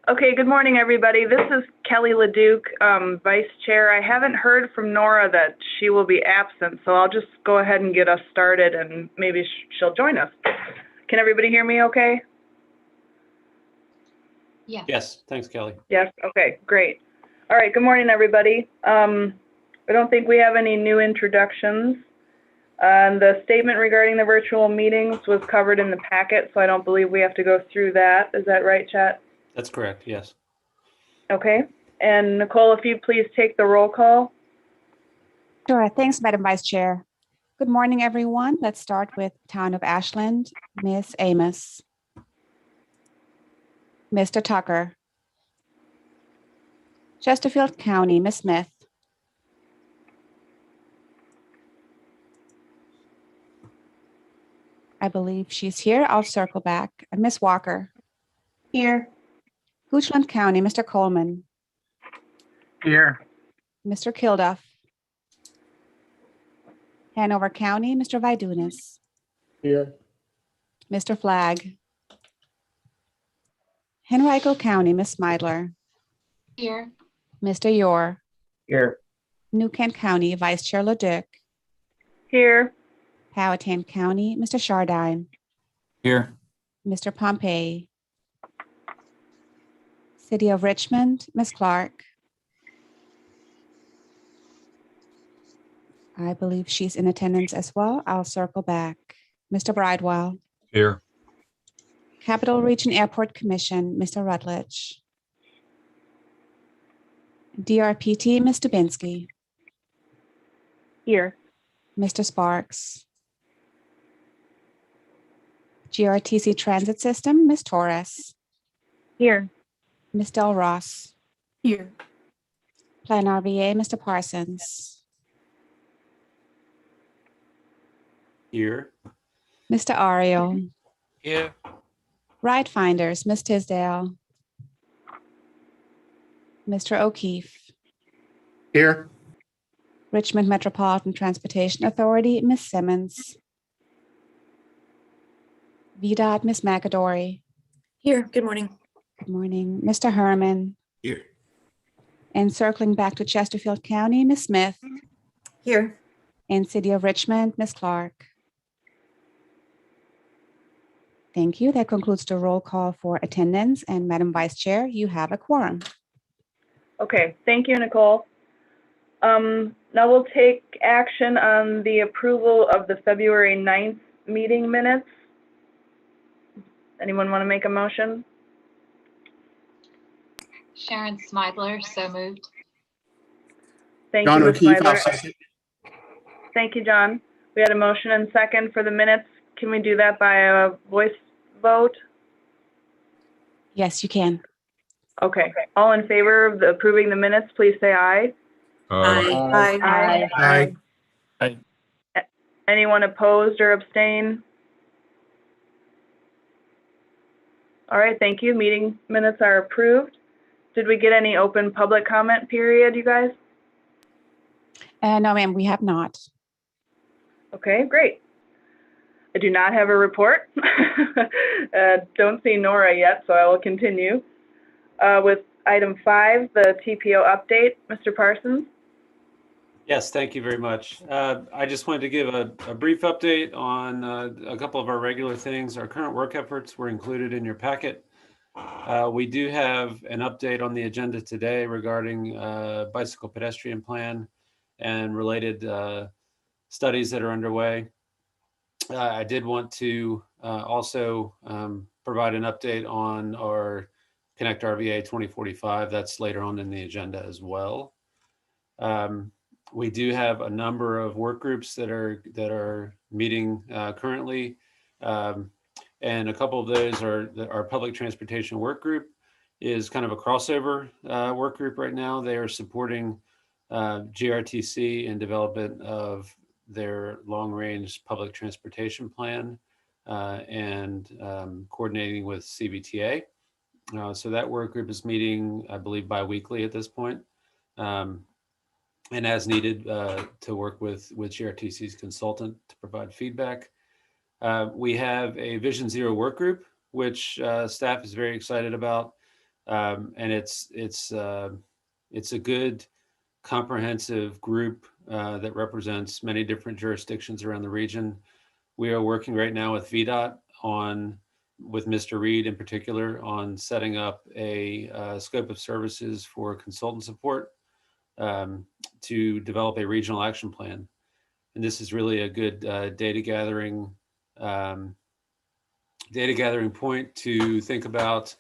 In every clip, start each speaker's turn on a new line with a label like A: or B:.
A: Okay, good morning, everybody. This is Kelly LeDuc, Vice Chair. I haven't heard from Nora that she will be absent, so I'll just go ahead and get us started and maybe she'll join us. Can everybody hear me okay?
B: Yeah.
C: Yes, thanks, Kelly.
A: Yes, okay, great. All right, good morning, everybody. I don't think we have any new introductions. The statement regarding the virtual meetings was covered in the packet, so I don't believe we have to go through that. Is that right, Chat?
C: That's correct, yes.
A: Okay, and Nicole, if you please take the roll call.
D: Sure, thanks, Madam Vice Chair. Good morning, everyone. Let's start with Town of Ashland, Ms. Amos. Mr. Tucker. Chesterfield County, Ms. Smith. I believe she's here. I'll circle back. Ms. Walker.
B: Here.
D: Goochland County, Mr. Coleman.
E: Here.
D: Mr. Kilduff. Hanover County, Mr. Vidunas.
E: Here.
D: Mr. Flagg. Henrico County, Ms. Meidler.
B: Here.
D: Mr. Yor.
E: Here.
D: New Kent County, Vice Chair LeDuc.
A: Here.
D: Powhatan County, Mr. Chardine.
E: Here.
D: Mr. Pompey. City of Richmond, Ms. Clark. I believe she's in attendance as well. I'll circle back. Mr. Bridewell.
E: Here.
D: Capital Region Airport Commission, Mr. Rutledge. DRPT, Ms. Dubinsky.
A: Here.
D: Mr. Sparks. GRTC Transit System, Ms. Torres.
A: Here.
D: Ms. Del Ross.
B: Here.
D: Plan RVA, Mr. Parsons.
C: Here.
D: Mr. Ariel.
E: Here.
D: Ride Finders, Ms. Tisdale. Mr. O'Keefe.
E: Here.
D: Richmond Metropolitan Transportation Authority, Ms. Simmons. VDOT, Ms. McAdory.
B: Here. Good morning.
D: Good morning. Mr. Herman.
E: Here.
D: And circling back to Chesterfield County, Ms. Smith.
B: Here.
D: And City of Richmond, Ms. Clark. Thank you. That concludes the roll call for attendance. And Madam Vice Chair, you have a quorum.
A: Okay, thank you, Nicole. Now we'll take action on the approval of the February 9th meeting minutes. Anyone want to make a motion?
B: Sharon Smidler, so moved.
A: Thank
E: John
A: you, Ms.
E: O'Keefe, I'll
A: Meidler.
E: second.
A: Thank you, John. We had a motion and second for the minutes. Can we do that by a voice vote?
D: Yes, you can.
A: Okay, all in favor of approving the minutes, please say aye.
B: Aye.
E: Aye. Aye.
A: Anyone opposed or abstain? All right, thank you. Meeting minutes are approved. Did we get any open public comment period, you guys?
D: No, ma'am, we have not.
A: Okay, great. I do not have a report. Don't see Nora yet, so I will continue. With item 5, the TPO update, Mr. Parsons.
C: Yes, thank you very much. I just wanted to give a brief update on a couple of our regular things. Our current work efforts were included in your packet. We do have an update on the agenda today regarding bicycle pedestrian plan and related studies that are underway. I did want to also provide an update on our ConnectRVA 2045. That's later on in the agenda as well. We do have a number of work groups that are meeting currently, and a couple of those are our public transportation work group is kind of a crossover work group right now. They are supporting GRTC in development of their long-range public transportation plan and coordinating with CBTA. So that work group is meeting, I believe, bi-weekly at this point. And as needed to work with GRTC's consultant to provide feedback. We have a Vision Zero work group, which staff is very excited about. And it's a good comprehensive group that represents many different jurisdictions around the region. We are working right now with VDOT with Mr. Reed in particular, on setting up a scope of services for consultant support to develop a regional action plan. And this is really a good data gathering point to think about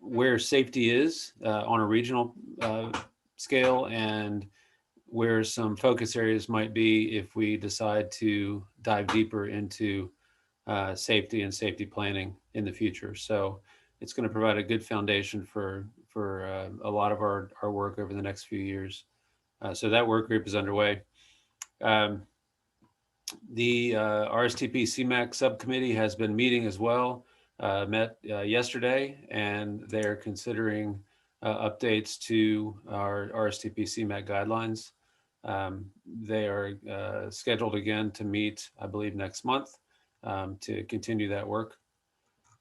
C: where safety is on a regional scale and where some focus areas might be if we decide to dive deeper into safety and safety planning in the future. So it's going to provide a good foundation for a lot of our work over the next few years. So that work group is underway. The RSTP CMAQ subcommittee has been meeting as well, met yesterday, and they're considering updates to our RSTP CMAQ guidelines. They are scheduled again to meet, I believe, next month to continue that work.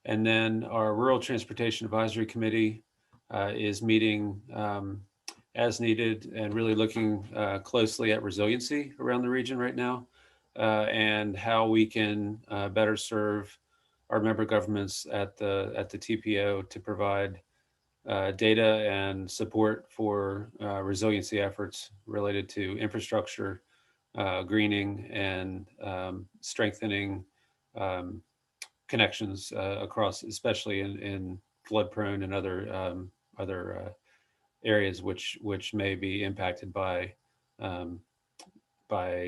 C: And then our Rural Transportation Advisory Committee is meeting as needed and really looking closely at resiliency around the region right now and how we can better serve our member governments at the TPO to provide data and support for resiliency efforts related to infrastructure, greening, and strengthening connections across, especially in flood-prone and other areas which may be impacted by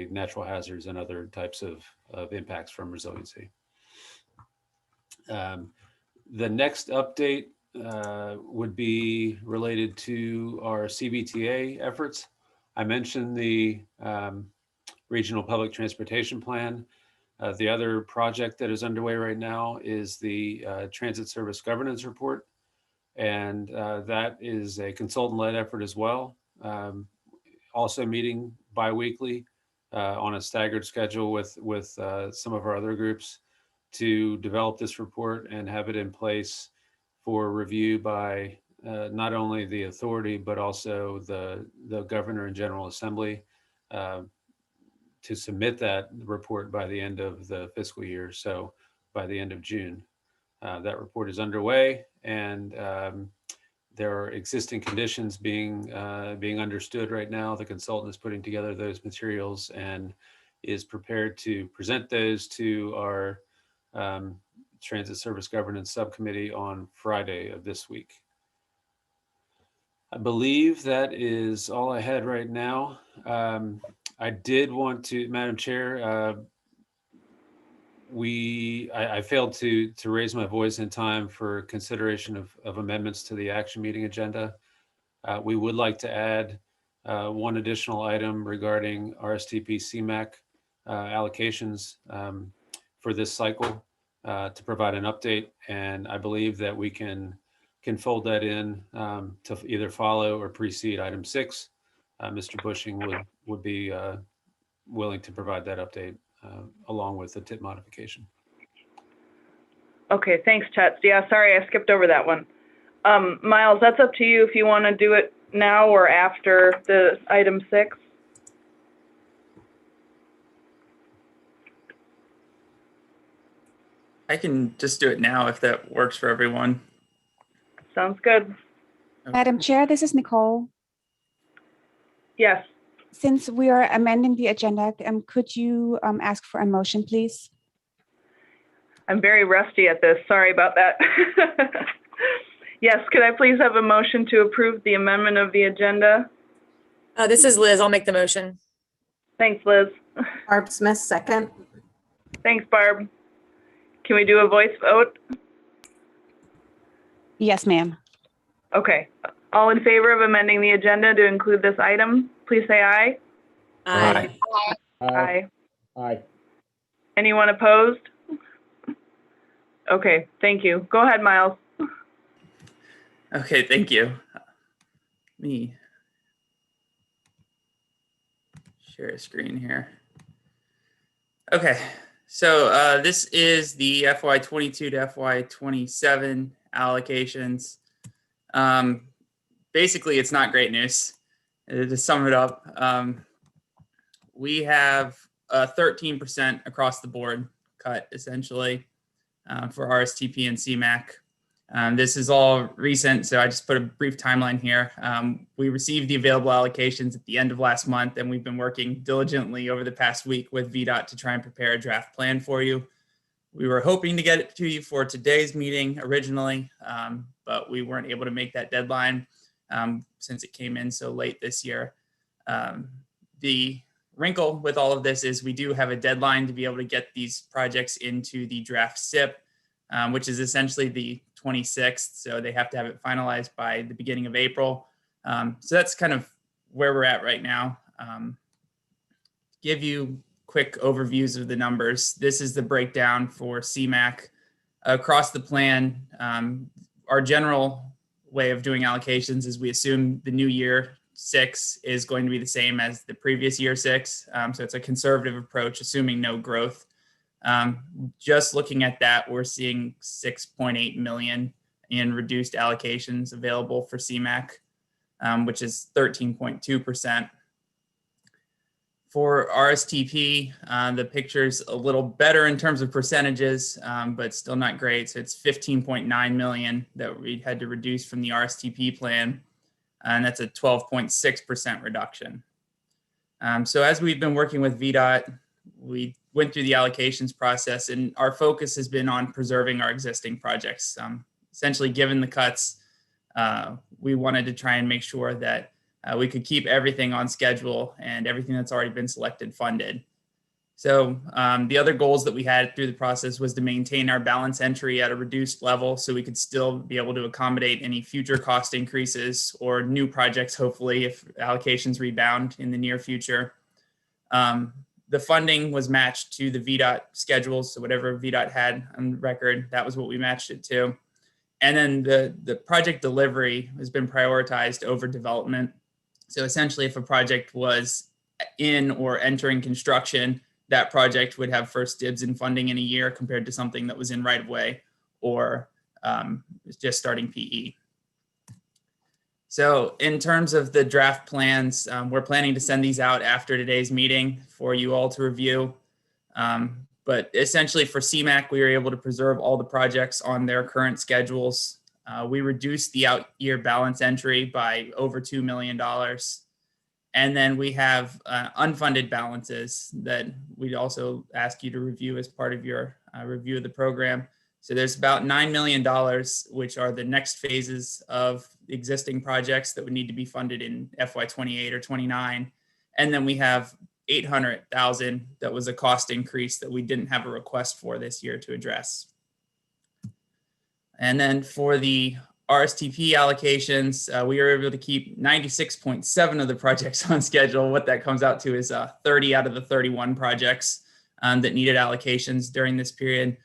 C: natural hazards and other types of impacts from resiliency. The next update would be related to our CBTA efforts. I mentioned the Regional Public Transportation Plan. The other project that is underway right now is the Transit Service Governance Report. And that is a consultant-led effort as well. Also meeting bi-weekly on a staggered schedule with some of our other groups to develop this report and have it in place for review by not only the authority, but also the Governor and General Assembly to submit that report by the end of the fiscal year, so by the end of June. That report is underway, and there are existing conditions being understood right now. The consultant is putting together those materials and is prepared to present those to our Transit Service Governance Subcommittee on Friday of this week. I believe that is all I had right now. I did want to, Madam Chair, I failed to raise my voice in time for consideration of amendments to the action meeting agenda. We would like to add one additional item regarding RSTP CMAQ allocations for this cycle to provide an update. And I believe that we can fold that in to either follow or precede item 6. Mr. Bushing would be willing to provide that update along with the tip modification.
A: Okay, thanks, Chet. Yeah, sorry, I skipped over that one. Miles, that's up to you if you want to do it now or after the item 6.
F: I can just do it now if that works for everyone.
A: Sounds good.
D: Madam Chair, this is Nicole.
A: Yes.
D: Since we are amending the agenda, could you ask for a motion, please?
A: I'm very rusty at this. Sorry about that. Yes, could I please have a motion to approve the amendment of the agenda?
B: This is Liz. I'll make the motion.
A: Thanks, Liz.
G: Barb Smith, second.
A: Thanks, Barb. Can we do a voice vote?
D: Yes, ma'am.
A: Okay. All in favor of amending the agenda to include this item, please say aye.
B: Aye.
A: Aye.
H: Aye.
A: Anyone opposed? Okay, thank you. Go ahead, Miles.
F: Okay, thank you. Let me share a screen here. Okay, so this is the FY22 to FY27 allocations. Basically, it's not great news. To sum it up, we have a 13% across the board cut, essentially, for RSTP and CMAQ. This is all recent, so I just put a brief timeline here. We received the available allocations at the end of last month, and we've been working diligently over the past week with VDOT to try and prepare a draft plan for you. We were hoping to get it to you for today's meeting originally, but we weren't able to make that deadline since it came in so late this year. The wrinkle with all of this is we do have a deadline to be able to get these projects into the draft SIP, which is essentially the 26th. So they have to have it finalized by the beginning of April. So that's kind of where we're at right now. Give you quick overviews of the numbers. This is the breakdown for CMAQ across the plan. Our general way of doing allocations is we assume the new year 6 is going to be the same as the previous year 6. So it's a conservative approach, assuming no growth. Just looking at that, we're seeing 6.8 million in reduced allocations available for CMAQ, which is 13.2%. For RSTP, the picture's a little better in terms of percentages, but still not great. So it's 15.9 million that we had to reduce from the RSTP plan, and that's a 12.6% reduction. So as we've been working with VDOT, we went through the allocations process, and our focus has been on preserving our existing projects. Essentially, given the cuts, we wanted to try and make sure that we could keep everything on schedule and everything that's already been selected funded. So the other goals that we had through the process was to maintain our balance entry at a reduced level so we could still be able to accommodate any future cost increases or new projects, hopefully, if allocations rebound in the near future. The funding was matched to the VDOT schedules. So whatever VDOT had on record, that was what we matched it to. And then the project delivery has been prioritized over development. So essentially, if a project was in or entering construction, that project would have first dibs in funding in a year compared to something that was in right of way or just starting PE. So in terms of the draft plans, we're planning to send these out after today's meeting for you all to review. But essentially for CMAQ, we were able to preserve all the projects on their current schedules. We reduced the out year balance entry by over $2 million. And then we have unfunded balances that we'd also ask you to review as part of your review of the program. So there's about $9 million, which are the next phases of existing projects that would need to be funded in FY28 or 29. And then we have 800,000 that was a cost increase that we didn't have a request for this year to address. And then for the RSTP allocations, we were able to keep 96.7 of the projects on schedule. What that comes out to is 30 out of the 31 projects that needed allocations during this period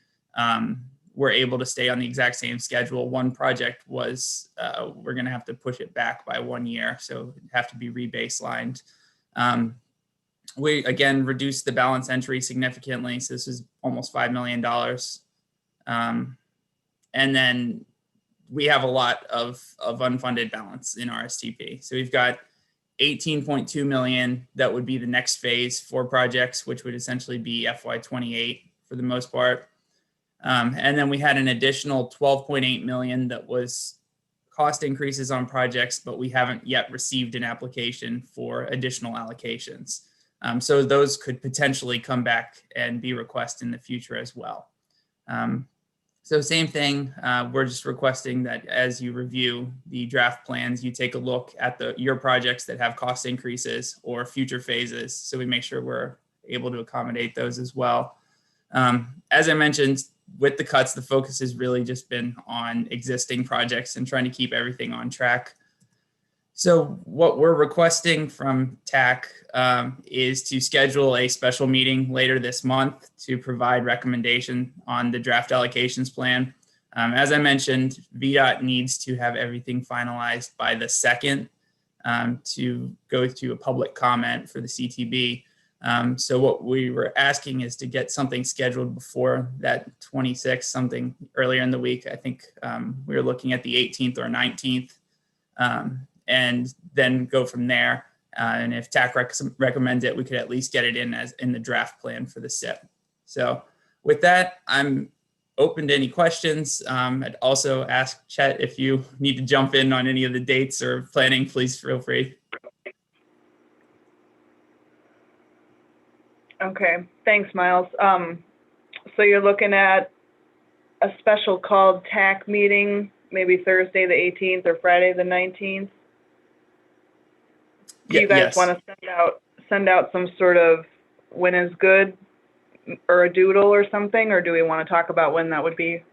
F: were able to stay on the exact same schedule. One project was, we're gonna have to push it back by 1 year, so it'd have to be rebaselined. We, again, reduced the balance entry significantly. So this is almost $5 million. And then we have a lot of unfunded balance in RSTP. So we've got 18.2 million that would be the next phase for projects, which would essentially be FY28 for the most part. And then we had an additional 12.8 million that was cost increases on projects, but we haven't yet received an application for additional allocations. So those could potentially come back and be requested in the future as well. So same thing, we're just requesting that as you review the draft plans, you take a look at your projects that have cost increases or future phases, so we make sure we're able to accommodate those as well. As I mentioned, with the cuts, the focus has really just been on existing projects and trying to keep everything on track. So what we're requesting from TAC is to schedule a special meeting later this month to provide recommendation on the draft allocations plan. As I mentioned, VDOT needs to have everything finalized by the 2nd to go to a public comment for the CTB. So what we were asking is to get something scheduled before that 26th, something earlier in the week. I think we were looking at the 18th or 19th. And then go from there. And if TAC recommends it, we could at least get it in the draft plan for the SIP. So with that, I'm open to any questions. I'd also ask Chet if you need to jump in on any of the dates or planning, please feel free.
A: Okay, thanks, Miles. So you're looking at a special called TAC meeting, maybe Thursday the 18th or Friday the 19th? Do you guys
F: Yes.
A: want to send out some sort of when is good or a doodle or something, or do we want to talk about when that would be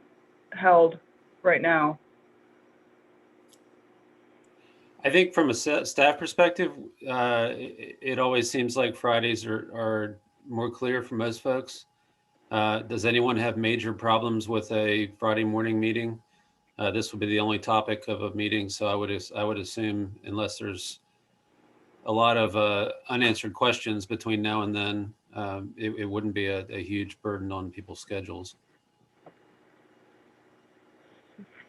A: held right now?
C: I think from a staff perspective, it always seems like Fridays are more clear for most folks. Does anyone have major problems with a Friday morning meeting? This would be the only topic of a meeting, so I would assume, unless there's a lot of unanswered questions between now and then, it wouldn't be a huge burden on people's schedules.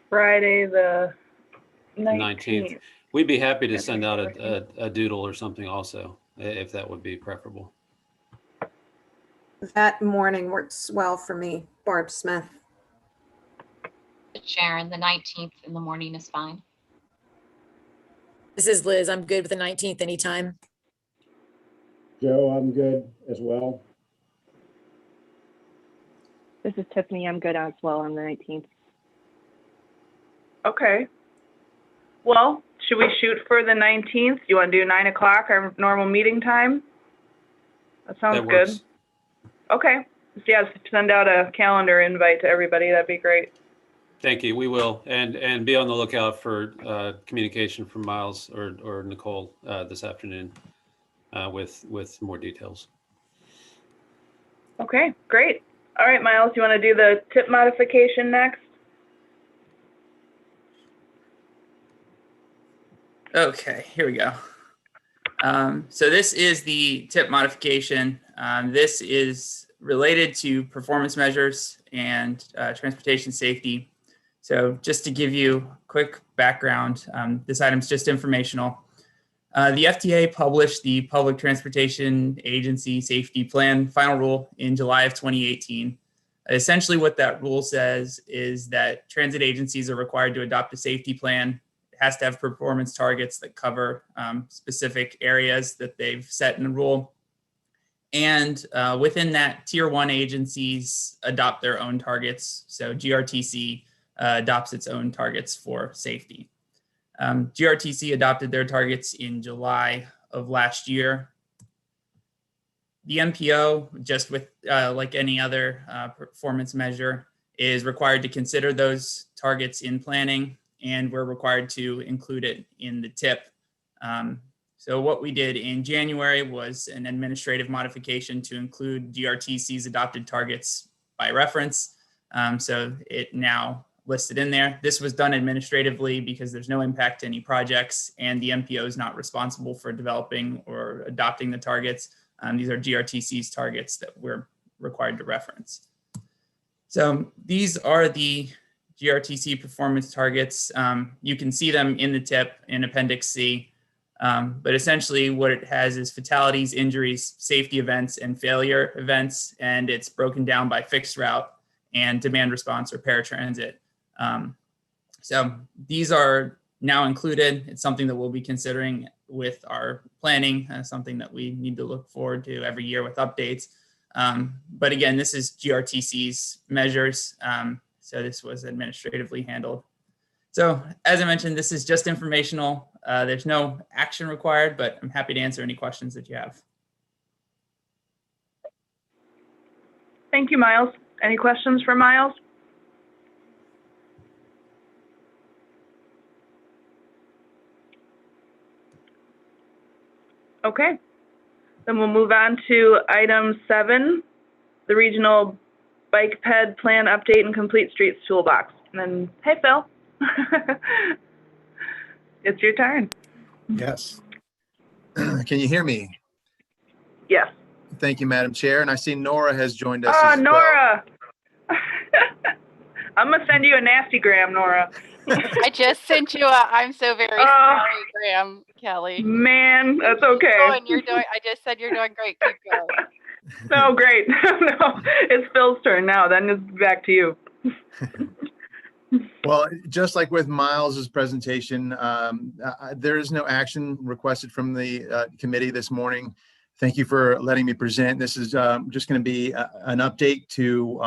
A: Friday the
C: 19th.
A: 19th.
C: We'd be happy to send out a doodle or something also, if that would be preferable.
G: That morning works well for me. Barb Smith.
H: Sharon, the 19th in the morning is fine.
B: This is Liz. I'm good with the 19th anytime.
I: Joe, I'm good as well.
J: This is Tiffany. I'm good as well on the 19th.
A: Okay. Well, should we shoot for the 19th? Do you want to do 9 o'clock, our normal meeting time? That sounds
C: That
A: good.
C: works.
A: Okay. So yeah, send out a calendar invite to everybody. That'd be great.
C: Thank you. We will, and be on the lookout for communication from Miles or Nicole this afternoon with more details.
A: Okay, great. All right, Miles, you want to do the tip modification next?
F: Okay, here we go. So this is the tip modification. This is related to performance measures and transportation safety. So just to give you a quick background, this item's just informational. The FTA published the Public Transportation Agency Safety Plan Final Rule in July of 2018. Essentially what that rule says is that transit agencies are required to adopt a safety plan. It has to have performance targets that cover specific areas that they've set in the rule. And within that, Tier 1 agencies adopt their own targets. So GRTC adopts its own targets for safety. GRTC adopted their targets in July of last year. The MPO, just with like any other performance measure, is required to consider those targets in planning, and we're required to include it in the tip. So what we did in January was an administrative modification to include GRTC's adopted targets by reference. So it now listed in there. This was done administratively because there's no impact to any projects, and the MPO is not responsible for developing or adopting the targets. These are GRTC's targets that we're required to reference. So these are the GRTC performance targets. You can see them in the tip in Appendix C, but essentially what it has is fatalities, injuries, safety events, and failure events, and it's broken down by fixed route and demand response or paratransit. So these are now included. It's something that we'll be considering with our planning, something that we need to look forward to every year with updates. But again, this is GRTC's measures. So this was administratively handled. So as I mentioned, this is just informational. There's no action required, but I'm happy to answer any questions that you have.
A: Thank you, Miles. Any questions for Miles? Okay, then we'll move on to item 7, the regional bike ped plan update and complete streets toolbox. And then, hey, Phil. It's your turn.
K: Yes. Can you hear me?
A: Yes.
K: Thank you, Madam Chair. And I see Nora has joined us as
A: Nora. Well. I'm going to send you a nasty gram, Nora.
L: I just sent you a I'm so very sorry, Graham, Kelly.
A: Man, that's okay.
L: I just said you're doing great. Keep going.
A: No, great. No, it's Phil's turn now. Then it's back to you.
K: Well, just like with Miles's presentation, there is no action requested from the committee this morning. Thank you for letting me present. This is just going to be an update to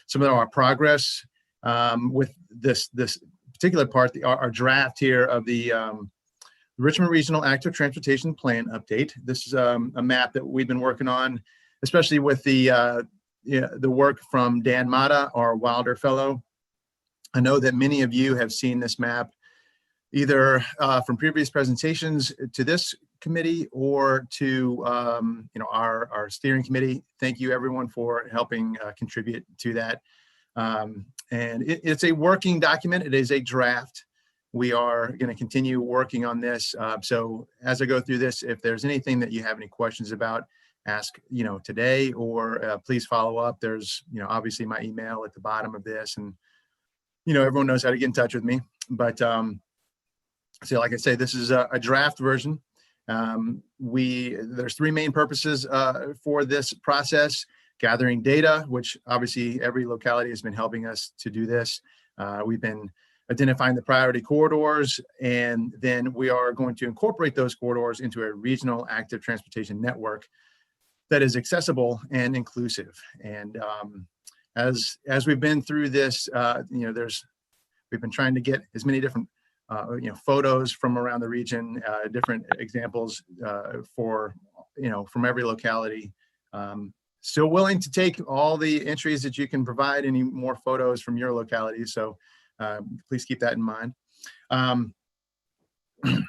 K: some of our progress with this particular part, our draft here of the Richmond Regional Active Transportation Plan update. This is a map that we've been working on, especially with the work from Dan Mata, our Wilder Fellow. I know that many of you have seen this map either from previous presentations to this committee or to our steering committee. Thank you everyone for helping contribute to that. And it's a working document. It is a draft. We are going to continue working on this. So as I go through this, if there's anything that you have any questions about, ask today, or please follow up. There's obviously my email at the bottom of this, and everyone knows how to get in touch with me. But so like I say, this is a draft version. There's 3 main purposes for this process: gathering data, which obviously every locality has been helping us to do this. We've been identifying the priority corridors, and then we are going to incorporate those corridors into a regional active transportation network that is accessible and inclusive. And as we've been through this, we've been trying to get as many different photos from around the region, different examples from every locality. Still willing to take all the entries that you can provide, any more photos from your locality. So please keep that in mind.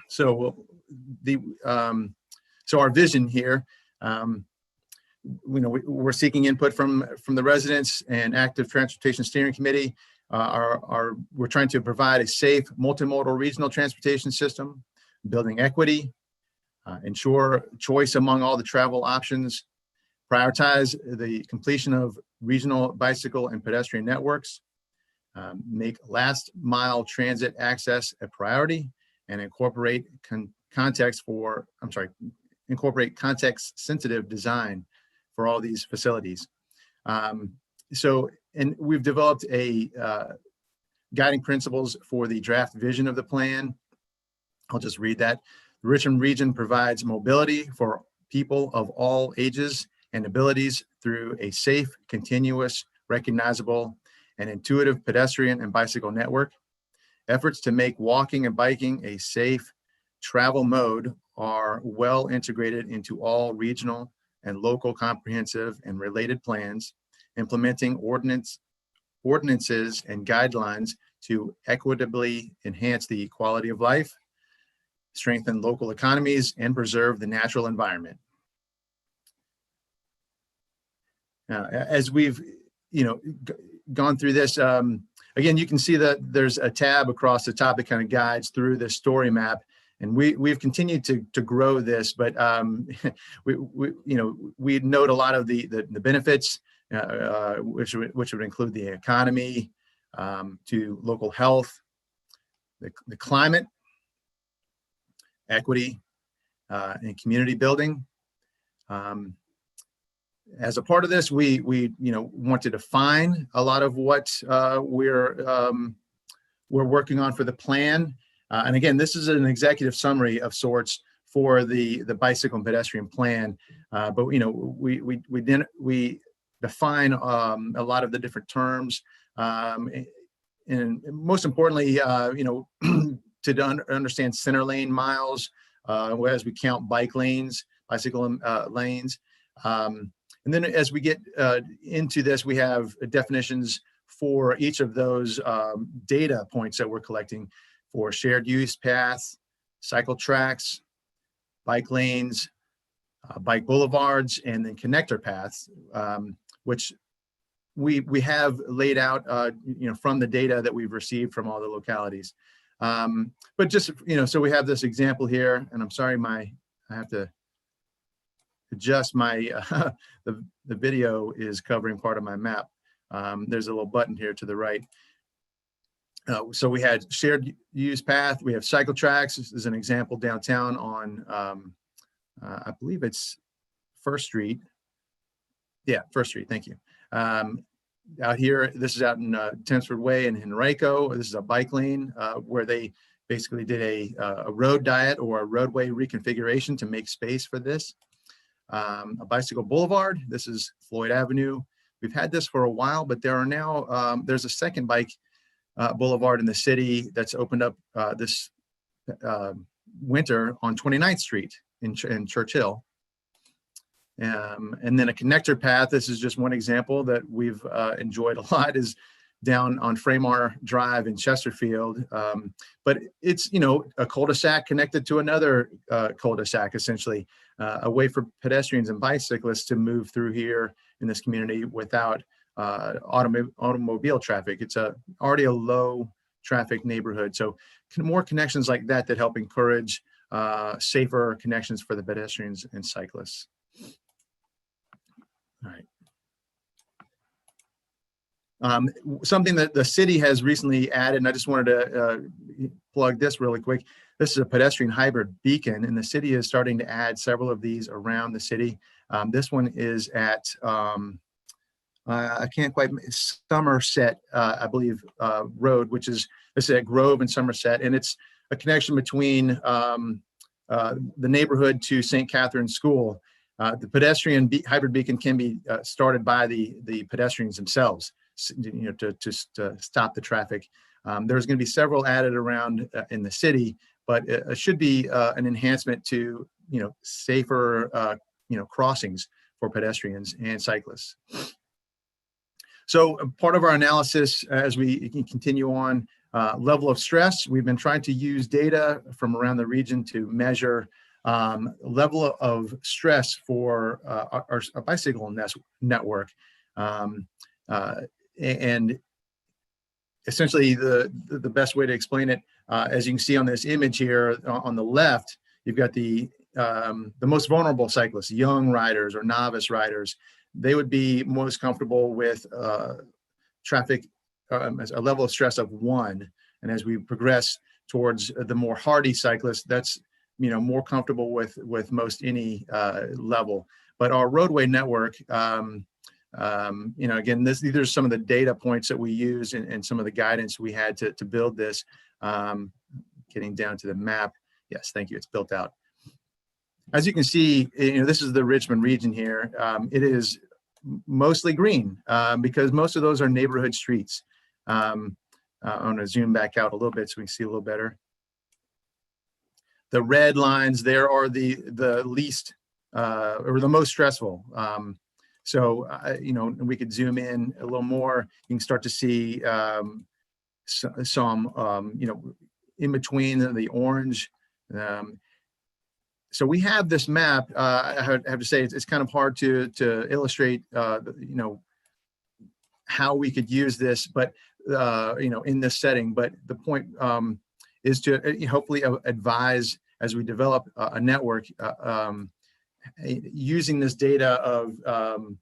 K: So our vision here, we're seeking input from the residents and Active Transportation Steering Committee. We're trying to provide a safe multimodal regional transportation system, building equity, ensure choice among all the travel options, prioritize the completion of regional bicycle and pedestrian networks, make last mile transit access a priority, and incorporate context sensitive design for all these facilities. And we've developed a guiding principles for the draft vision of the plan. I'll just read that. The Richmond region provides mobility for people of all ages and abilities through a safe, continuous, recognizable, and intuitive pedestrian and bicycle network. Efforts to make walking and biking a safe travel mode are well integrated into all regional and local comprehensive and related plans, implementing ordinances and guidelines to equitably enhance the quality of life, strengthen local economies, and preserve the natural environment. As we've gone through this, again, you can see that there's a tab across the top that kind of guides through this story map. And we've continued to grow this, but we note a lot of the benefits, which would include the economy, to local health, the climate, equity, and community building. As a part of this, we want to define a lot of what we're working on for the plan. And again, this is an executive summary of sorts for the bicycle and pedestrian plan. But we define a lot of the different terms, and most importantly, to understand center lane miles, as we count bicycle lanes. And then as we get into this, we have definitions for each of those data points that we're collecting for shared use paths, cycle tracks, bike lanes, bike boulevards, and then connector paths, which we have laid out, from the data that we've received from all the localities. But just, so we have this example here, and I'm sorry, I have to adjust my, the video is covering part of my map. There's a little button here to the right. So we had shared use path, we have cycle tracks. This is an example downtown on, I believe it's First Street. Yeah, First Street, thank you. Out here, this is out in Thamesford Way in Henrico. This is a bike lane where they basically did a road diet or a roadway reconfiguration to make space for this. A bicycle boulevard, this is Floyd Avenue. We've had this for a while, but there are now, there's a second bike boulevard in the city that's opened up this winter on 29th Street in Churchill. And then a connector path, this is just one example that we've enjoyed a lot, is down on Framar Drive in Chesterfield. But it's, a cul-de-sac connected to another cul-de-sac, essentially, a way for pedestrians and bicyclists to move through here in this community without automobile traffic. It's already a low traffic neighborhood. So more connections like that help encourage safer connections for the pedestrians and cyclists. All right. Something that the city has recently added, and I just wanted to plug this really quick. This is a pedestrian hybrid beacon, and the city is starting to add several of these around the city. This one is at, I can't quite, Somerset, I believe, Road, which is, this is at Grove and Somerset, and it's a connection between the neighborhood to St. Catherine's School. The pedestrian hybrid beacon can be started by the pedestrians themselves, to stop the traffic. There's going to be several added around in the city, but it should be an enhancement to safer crossings for pedestrians and cyclists. So part of our analysis as we continue on, level of stress, we've been trying to use data from around the region to measure level of stress for our bicycle network. And essentially the best way to explain it, as you can see on this image here on the left, you've got the most vulnerable cyclists, young riders or novice riders. They would be most comfortable with traffic, a level of stress of 1. And as we progress towards the more hardy cyclists, that's more comfortable with most any level. But our roadway network, again, these are some of the data points that we use and some of the guidance we had to build this. Getting down to the map, yes, thank you. It's built out. As you can see, this is the Richmond region here. It is mostly green because most of those are neighborhood streets. I'm going to zoom back out a little bit so we can see a little better. The red lines there are the least or the most stressful. So, we could zoom in a little more. You can start to see some, in between the orange. So we have this map. I have to say it's kind of hard to illustrate, how we could use this, but in this setting. But the point is to hopefully advise as we develop a network using this data of the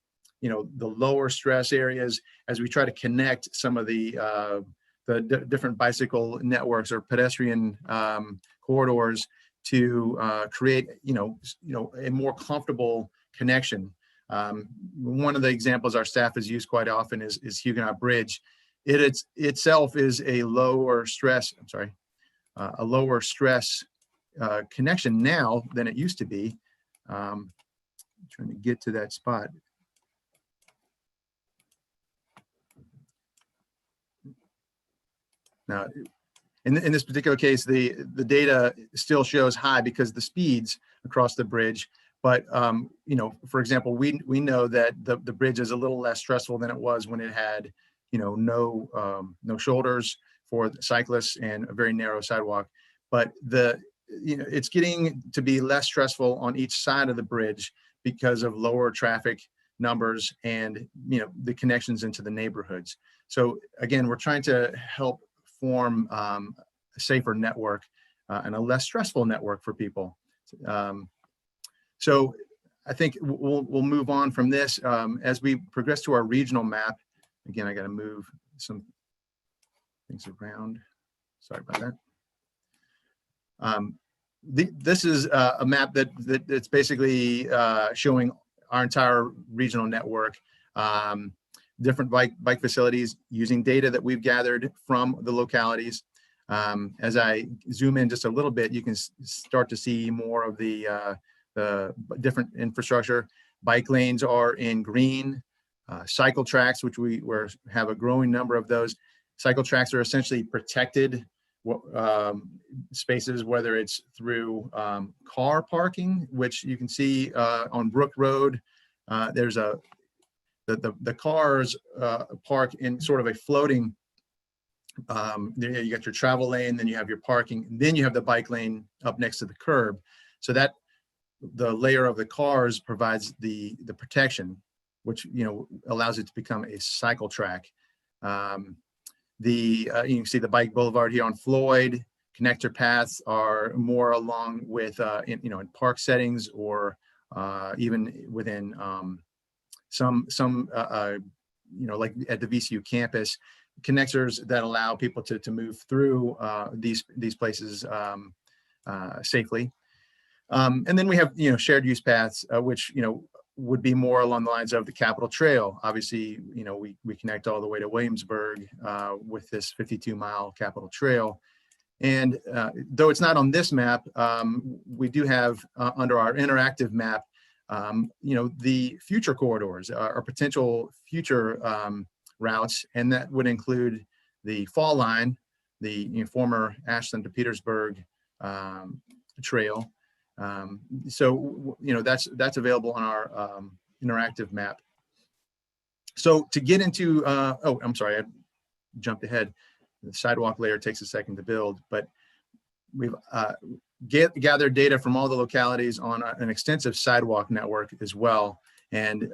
K: lower stress areas as we try to connect some of the different bicycle networks or pedestrian corridors to create a more comfortable connection One of the examples our staff has used quite often is Huguenot Bridge. It itself is a lower stress, a lower stress connection now than it used to be. Trying to get to that spot. Now, in this particular case, the data still shows high because the speeds across the bridge. But you know, for example, we know that the bridge is a little less stressful than it was when it had, you know, no shoulders for cyclists and a very narrow sidewalk. But it's getting to be less stressful on each side of the bridge because of lower traffic numbers and, you know, the connections into the neighborhoods. So again, we're trying to help form a safer network and a less stressful network for people. So I think we'll move on from this as we progress to our regional map. Again, I got to move some things around. Sorry about that. This is a map that's basically showing our entire regional network, different bike facilities using data that we've gathered from the localities. As I zoom in just a little bit, you can start to see more of the different infrastructure. Bike lanes are in green. Cycle tracks, which we have a growing number of those. Cycle tracks are essentially protected spaces, whether it's through car parking, which you can see on Brook Road. There's the cars park in sort of a floating, you got your travel lane, then you have your parking, and then you have the bike lane up next to the curb. So that the layer of the cars provides the protection, which, you know, allows it to become a cycle track. You can see the bike boulevard here on Floyd. Connector paths are more along with in park settings or even within some like at the VCU campus, connectors that allow people to move through these places safely. And then we have, you know, shared use paths, which, you know, would be more along the lines of the Capitol Trail. Obviously, you know, we connect all the way to Williamsburg with this 52-mile Capitol Trail. And though it's not on this map, we do have under our interactive map, you know, the future corridors, our potential future routes, and that would include the Fall Line, the former Ashland to Petersburg trail. So, you know, that's available on our interactive map. So to get into, oh, I'm sorry, I jumped ahead. The sidewalk layer takes a second to build, but we've gathered data from all the localities on an extensive sidewalk network as well. And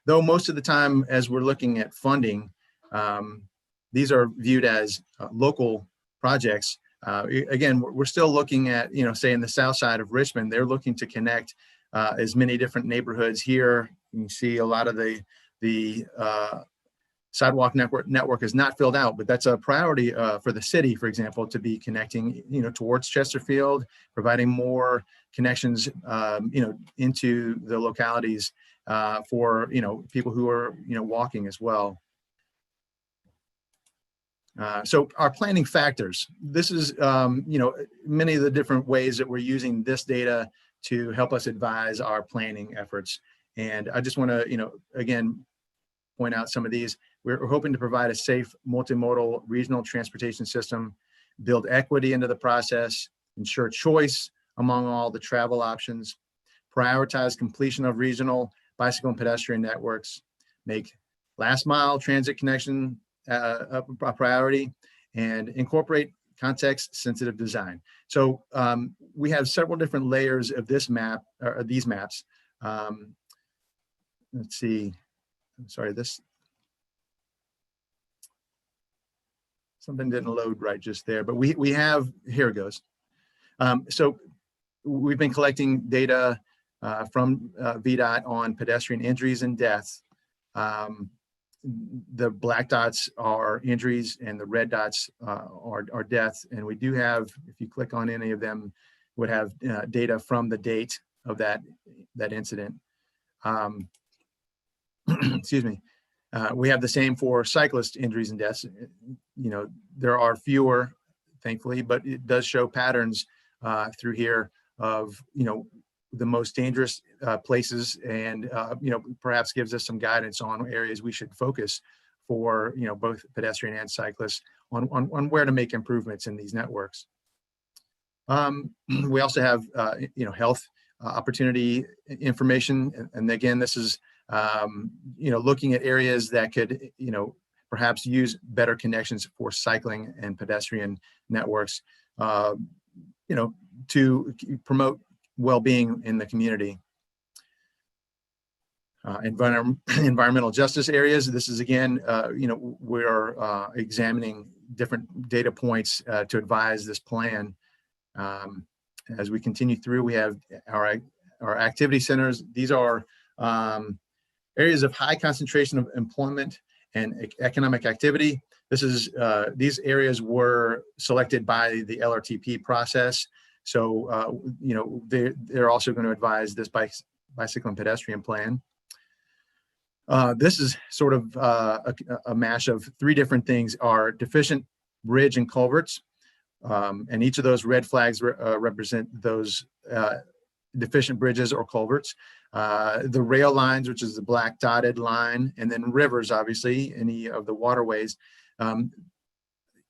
K: though most of the time, as we're looking at funding, these are viewed as local projects. Again, we're still looking at, you know, say in the south side of Richmond, they're looking to connect as many different neighborhoods here. You can see a lot of the sidewalk network is not filled out, but that's a priority for the city, for example, to be connecting, you know, towards Chesterfield, providing more connections, you know, into the localities for, you know, people who are, you know, walking as well. So our planning factors, this is, you know, many of the different ways that we're using this data to help us advise our planning efforts. And I just want to, you know, again, point out some of these. We're hoping to provide a safe multimodal regional transportation system, build equity into the process, ensure choice among all the travel options, prioritize completion of regional bicycle and pedestrian networks, make last mile transit connection a priority, and incorporate context sensitive design. So we have several different layers of this map, or these maps. Let's see, I'm sorry, something didn't load right just there, but we have, here it goes. So we've been collecting data from VDOT on pedestrian injuries and deaths. The black dots are injuries and the red dots are deaths. And we do have, if you click on any of them, would have data from the date of that incident. excuse me. We have the same for cyclist injuries and deaths. You know, there are fewer, thankfully, but it does show patterns through here of, you know, the most dangerous places, and, you know, perhaps gives us some guidance on areas we should focus for, you know, both pedestrian and cyclists on where to make improvements in these networks. We also have, you know, health opportunity information. And again, this is, you know, looking at areas that could, you know, perhaps use better connections for cycling and pedestrian networks, you know, to promote well-being in the community. Environmental justice areas. This is again, you know, we're examining different data points to advise this plan. As we continue through, we have our activity centers. These are areas of high concentration of employment and economic activity. This is these areas were selected by the LRTP process. So, you know, they're also going to advise this bicycle and pedestrian plan. This is sort of a mash of three different things: are deficient bridge and culverts. And each of those red flags represent those deficient bridges or culverts. The rail lines, which is the black dotted line, and then rivers, obviously, any of the waterways.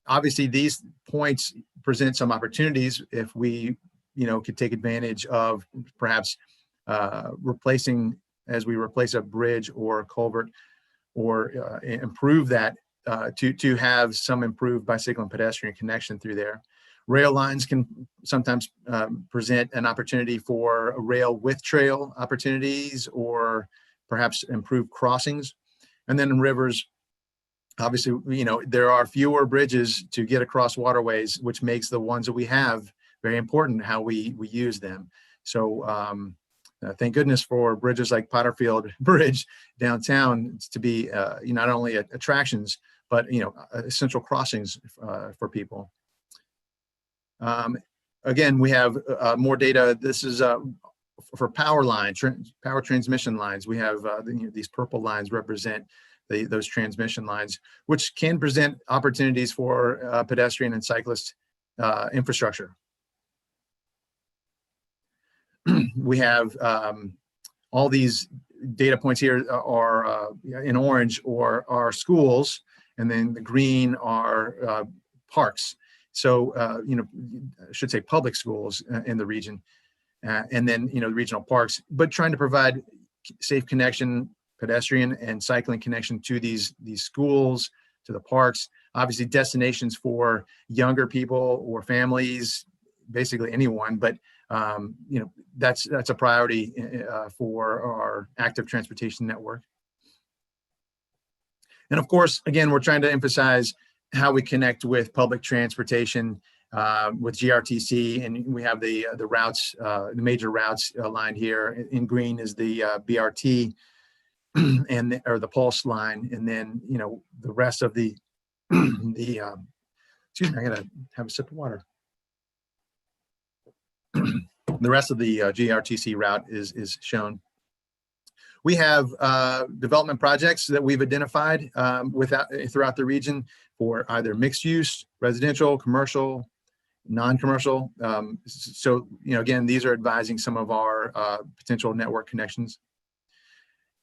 K: Obviously, these points present some opportunities if we, you know, could take advantage of perhaps replacing, as we replace a bridge or a culvert, or improve that to have some improved bicycle and pedestrian connection through there. Rail lines can sometimes present an opportunity for rail with trail opportunities, or perhaps improved crossings. And then in rivers, obviously, you know, there are fewer bridges to get across waterways, which makes the ones that we have very important, how we use them. So thank goodness for bridges like Potterfield Bridge downtown to be not only attractions, but, you know, essential crossings for people. Again, we have more data. This is for power lines, power transmission lines. We have you know, these purple lines represent those transmission lines, which can present opportunities for pedestrian and cyclist infrastructure. We have all these data points here are in orange or are schools, and then the green are parks. So, you know, I should say public schools in the region, and then, you know, regional parks, but trying to provide safe connection, pedestrian and cycling connection to these schools, to the parks, obviously destinations for younger people or families, basically anyone, but you know, that's a priority for our active transportation network. And of course, again, we're trying to emphasize how we connect with public transportation with GRTC, and we have the routes, the major routes aligned here. In green is the BRT and or the Pulse line, and then, you know, the rest of the excuse me, I gotta have a sip of water. The rest of the GRTC route is shown. We have development projects that we've identified throughout the region for either mixed use, residential, commercial, non-commercial. So, you know, again, these are advising some of our potential network connections.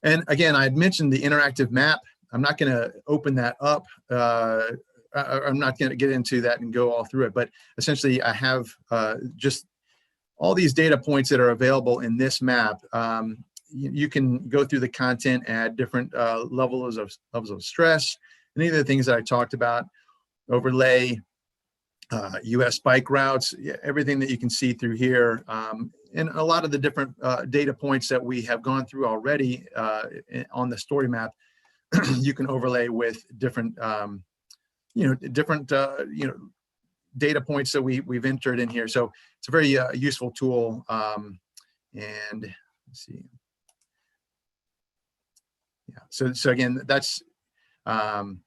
K: And again, I had mentioned the interactive map. I'm not going to open that up. I'm not going to get into that and go all through it, but essentially I have just all these data points that are available in this map. You can go through the content, add different levels of stress, any of the things that I talked about, overlay US bike routes, everything that you can see through here. And a lot of the different data points that we have gone through already on the story map, you can overlay with different, different data points that we've entered in here. So it's a very useful tool. And let's see. Yeah. So again, that's the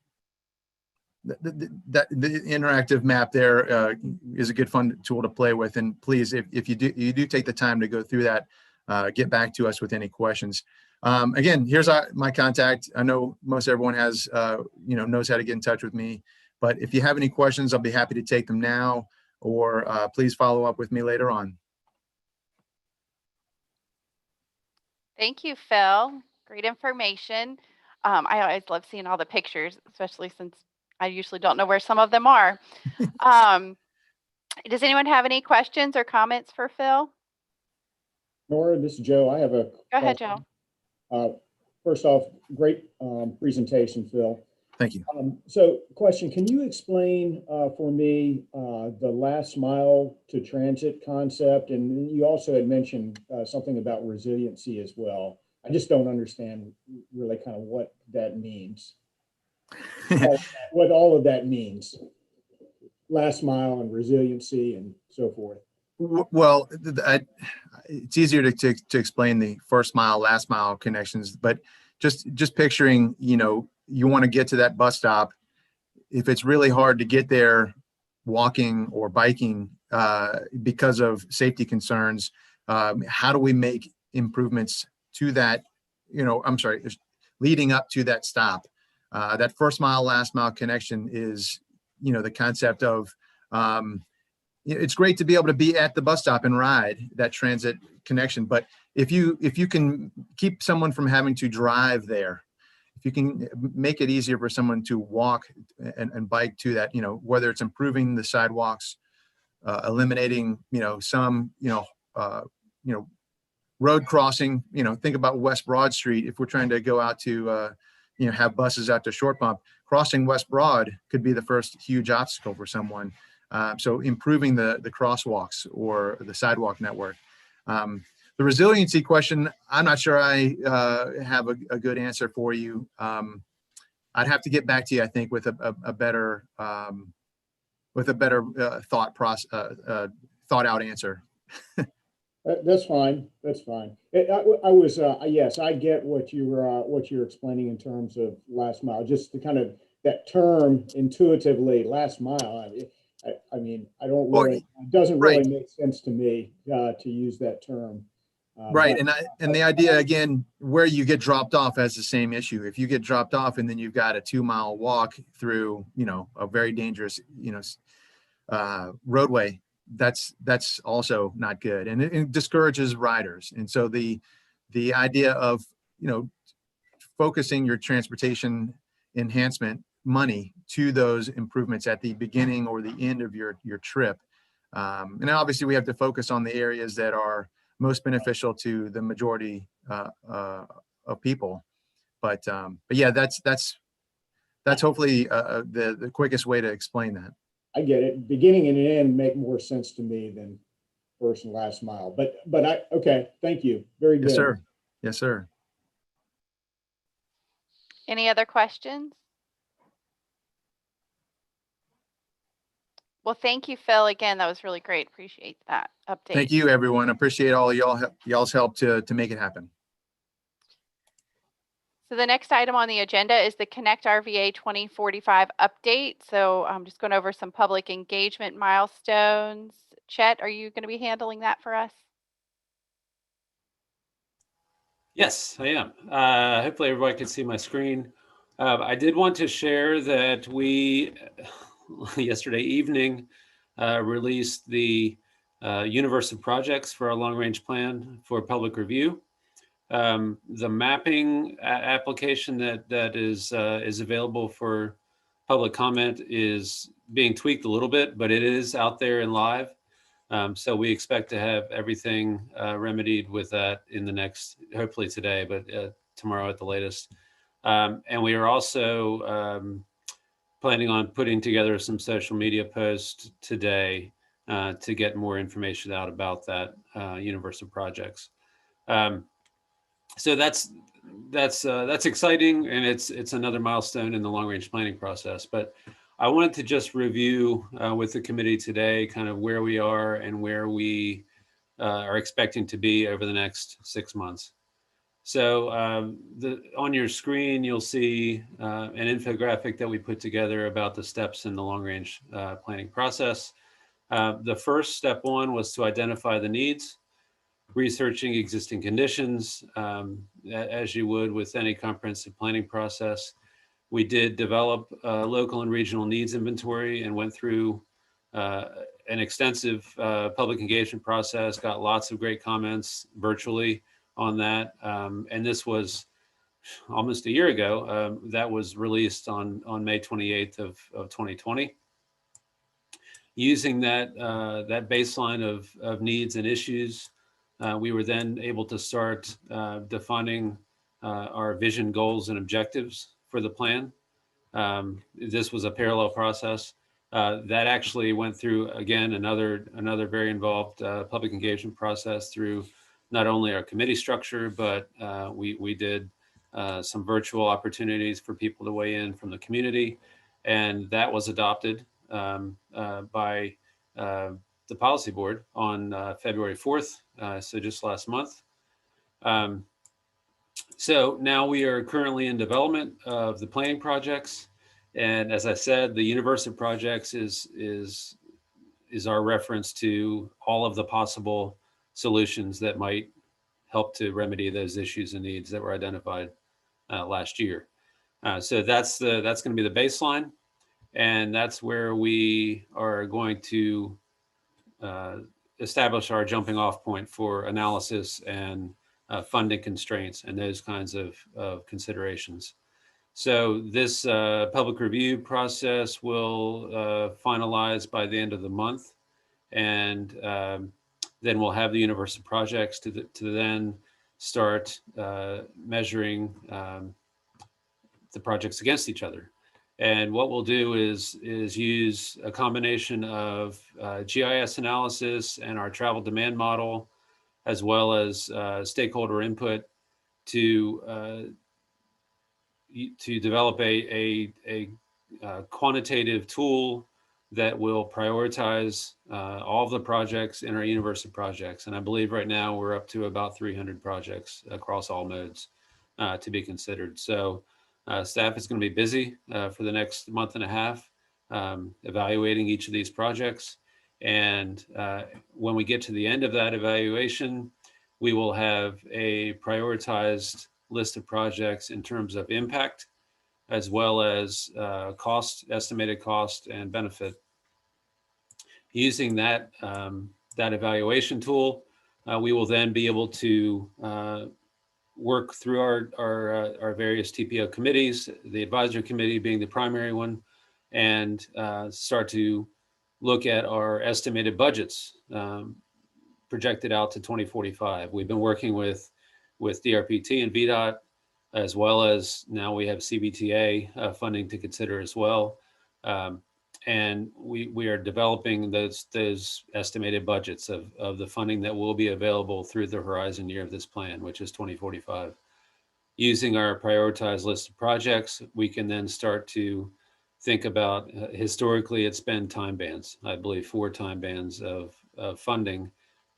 K: interactive map there is a good fun tool to play with. And please, if you do take the time to go through that, get back to us with any questions. Again, here's my contact. I know most everyone has, knows how to get in touch with me, but if you have any questions, I'll be happy to take them now, or please follow up with me later on.
L: Thank you, Phil. Great information. I always love seeing all the pictures, especially since I usually don't know where some of them are. Does anyone have any questions or comments for Phil?
I: Nora, this is Joe. I have a
L: Go ahead,
I: question.
L: Joe.
I: First off, great presentation, Phil.
K: Thank you.
I: So question, can you explain for me the last mile to transit concept? And you also had mentioned something about resiliency as well. I just don't understand really kind of what that means. What all of that means. Last mile and resiliency and so forth.
K: Well, it's easier to explain the first mile, last mile connections, but just picturing, you want to get to that bus stop. If it's really hard to get there walking or biking because of safety concerns, how do we make improvements to that, leading up to that stop? That first mile, last mile connection is, the concept of, it's great to be able to be at the bus stop and ride that transit connection. But if you can keep someone from having to drive there, if you can make it easier for someone to walk and bike to that, whether it's improving the sidewalks, eliminating, some, road crossing, think about West Broad Street. If we're trying to go out to, have buses out to Short Pump, crossing West Broad could be the first huge obstacle for someone. So improving the crosswalks or the sidewalk network. The resiliency question, I'm not sure I have a good answer for you. I'd have to get back to you, I think, with a better thought out answer.
I: That's fine. That's fine. Yes, I get what you're explaining in terms of last mile. Just the kind of that term intuitively, last mile. I mean, I don't really. It doesn't really make sense to me to use that term.
K: Right, and the idea again, where you get dropped off has the same issue. If you get dropped off and then you've got a 2-mile walk through, a very dangerous, roadway, that's also not good, and it discourages riders. And so the idea of focusing your transportation enhancement money to those improvements at the beginning or the end of your trip, and obviously we have to focus on the areas that are most beneficial to the majority of people. But yeah, that's hopefully the quickest way to explain that.
I: I get it. Beginning and end make more sense to me than first and last mile. But okay. Thank you. Very good.
K: Yes, sir. Yes, sir.
L: Any other questions? Well, thank you, Phil. Again, that was really great. Appreciate that update.
K: Thank you, everyone. Appreciate all y'all's help to make it happen.
L: So the next item on the agenda is the ConnectRVA 2045 update. So I'm just going over some public engagement milestones. Chet, are you going to be handling that for us?
C: Yes, I am. Hopefully everybody can see my screen. I did want to share that we, yesterday evening, released the universe of projects for our long-range plan for public review. The mapping application that is available for public comment is being tweaked a little bit, but it is out there and live. So we expect to have everything remedied with that in the next, hopefully today, but tomorrow at the latest. And we are also planning on putting together some social media posts today to get more information out about that universe of projects. So that's exciting, and it's another milestone in the long-range planning process. But I wanted to just review with the committee today kind of where we are and where we are expecting to be over the next 6 months. So on your screen, you'll see an infographic that we put together about the steps in the long-range planning process. The first step one was to identify the needs. researching existing conditions, as you would with any comprehensive planning process. We did develop a local and regional needs inventory and went through an extensive public engagement process, got lots of great comments virtually on that. And this was almost a year ago. That was released on May 28th of 2020. Using that baseline of needs and issues, we were then able to start defining our vision, goals, and objectives for the plan. This was a parallel process that actually went through, again, another very involved public engagement process through not only our committee structure, but we did some virtual opportunities for people to weigh in from the community, and that was adopted by the policy board on February 4th, so just last month. So now we are currently in development of the planning projects. And as I said, the universe of projects is our reference to all of the possible solutions that might help to remedy those issues and needs that were identified last year. So that's going to be the baseline. And that's where we are going to establish our jumping off point for analysis and funding constraints and those kinds of considerations. So this public review process will finalize by the end of the month, and then we'll have the universe of projects to then start measuring the projects against each other. And what we'll do is use a combination of GIS analysis and our travel demand model, as well as stakeholder input to develop a quantitative tool that will prioritize all of the projects in our universe of projects. And I believe right now we're up to about 300 projects across all modes to be considered. So staff is going to be busy for the next month and a half evaluating each of these projects. And when we get to the end of that evaluation, we will have a prioritized list of projects in terms of impact, as well as cost, estimated cost, and benefit. Using that evaluation tool, we will then be able to work through our various TPO committees, the advisory committee being the primary one, and start to look at our estimated budgets projected out to 2045. We've been working with DRPT and VDOT, as well as now we have CBTA funding to consider as well. And we are developing those estimated budgets of the funding that will be available through the horizon year of this plan, which is 2045. Using our prioritized list of projects, we can then start to think about, historically it's been time bands, I believe 4 time bands of funding,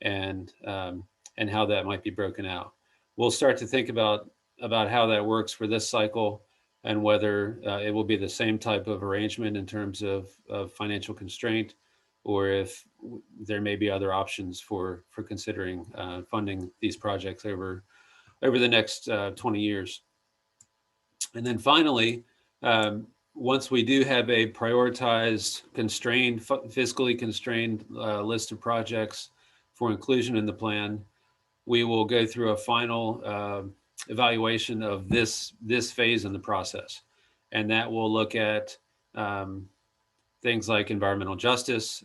C: and how that might be broken out. We'll start to think about how that works for this cycle, and whether it will be the same type of arrangement in terms of financial constraint, or if there may be other options for considering funding these projects over the next 20 years. And then finally, once we do have a prioritized, constrained, fiscally constrained list of projects for inclusion in the plan, we will go through a final evaluation of this phase in the process. And that will look at things like environmental justice,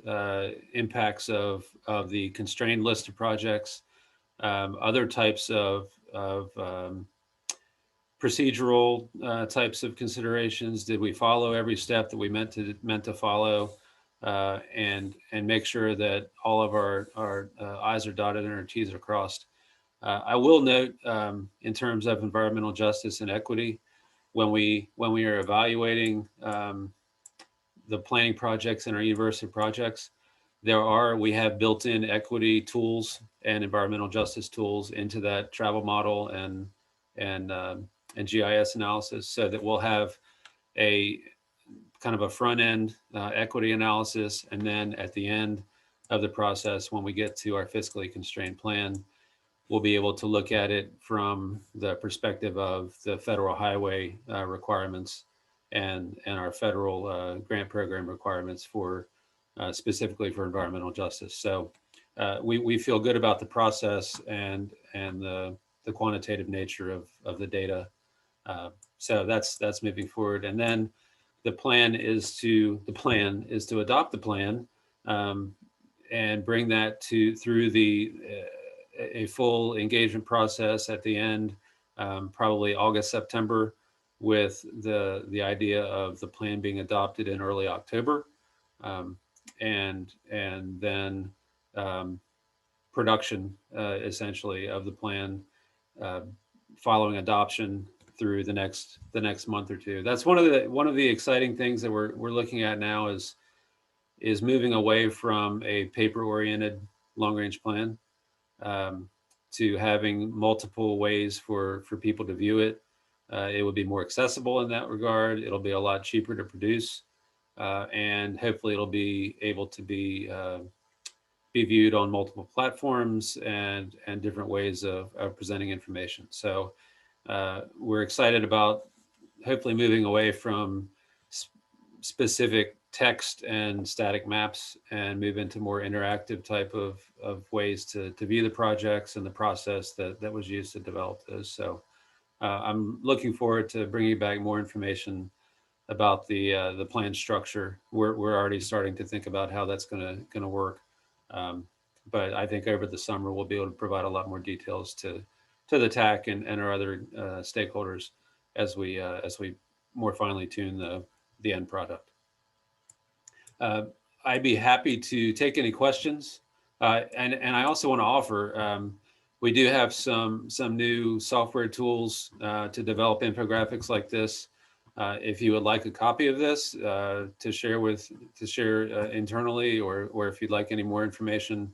C: impacts of the constrained list of projects, other types of procedural types of considerations. Did we follow every step that we meant to follow, and make sure that all of our I's are dotted and our T's are crossed. I will note, in terms of environmental justice and equity, when we are evaluating the planning projects in our universe of projects, we have built-in equity tools and environmental justice tools into that travel model and GIS analysis, so that we'll have a kind of a front-end equity analysis, and then at the end of the process, when we get to our fiscally constrained plan, we'll be able to look at it from the perspective of the federal highway requirements and our federal grant program requirements for specifically for environmental justice. So we feel good about the process and the quantitative nature of the data. So that's moving forward. And then the plan is to adopt the plan and bring that through a full engagement process at the end, probably August, September, with the idea of the plan being adopted in early October, and then production essentially of the plan following adoption through the next month or two. That's one of the exciting things that we're looking at now is moving away from a paper-oriented long-range plan to having multiple ways for people to view it. It would be more accessible in that regard. It'll be a lot cheaper to produce, and hopefully it'll be able to be viewed on multiple platforms and different ways of presenting information. So we're excited about hopefully moving away from specific text and static maps and move into more interactive type of ways to view the projects and the process that was used to develop those. So I'm looking forward to bringing back more information about the plan structure. We're already starting to think about how that's going to work. But I think over the summer, we'll be able to provide a lot more details to the TAC and our other stakeholders as we more finely tune the end product. I'd be happy to take any questions. And I also want to offer, we do have some new software tools to develop infographics like this. If you would like a copy of this to share internally, or if you'd like any more information,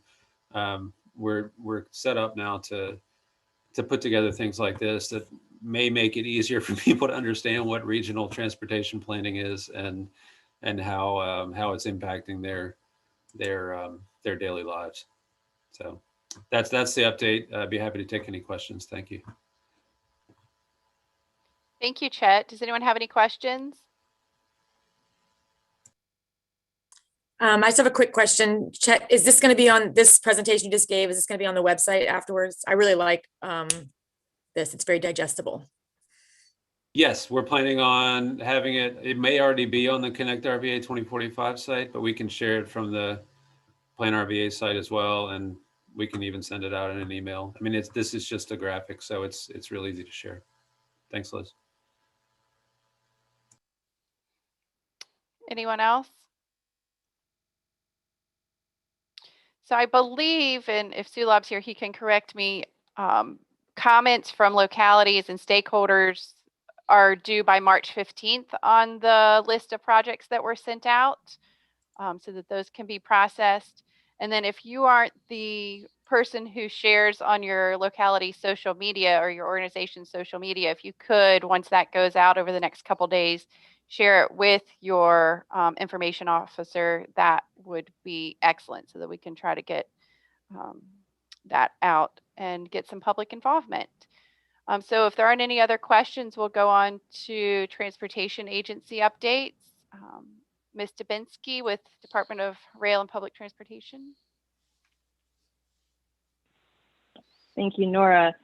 C: we're set up now to put together things like this that may make it easier for people to understand what regional transportation planning is and how it's impacting their daily lives. So that's the update. I'd be happy to take any questions. Thank you.
L: Thank you, Chet. Does anyone have any questions?
B: I just have a quick question. Chet, is this going to be on this presentation you just gave? Is this going to be on the website afterwards? I really like this. It's very digestible.
C: Yes, we're planning on having it. It may already be on the ConnectRVA 2045 site, but we can share it from the PlanRVA site as well, and we can even send it out in an email. I mean, this is just a graphic, so it's real easy to share. Thanks, Liz.
L: Anyone else? So I believe, and if Sulab's here, he can correct me, comments from localities and stakeholders are due by March 15th on the list of projects that were sent out, so that those can be processed. And then if you aren't the person who shares on your locality social media or your organization's social media, if you could, once that goes out over the next couple days, share it with your information officer, that would be excellent, so that we can try to get that out and get some public involvement. So if there aren't any other questions, we'll go on to transportation agency updates. Ms. Dubinsky with Department of Rail and Public Transportation.
J: Thank you, Nora.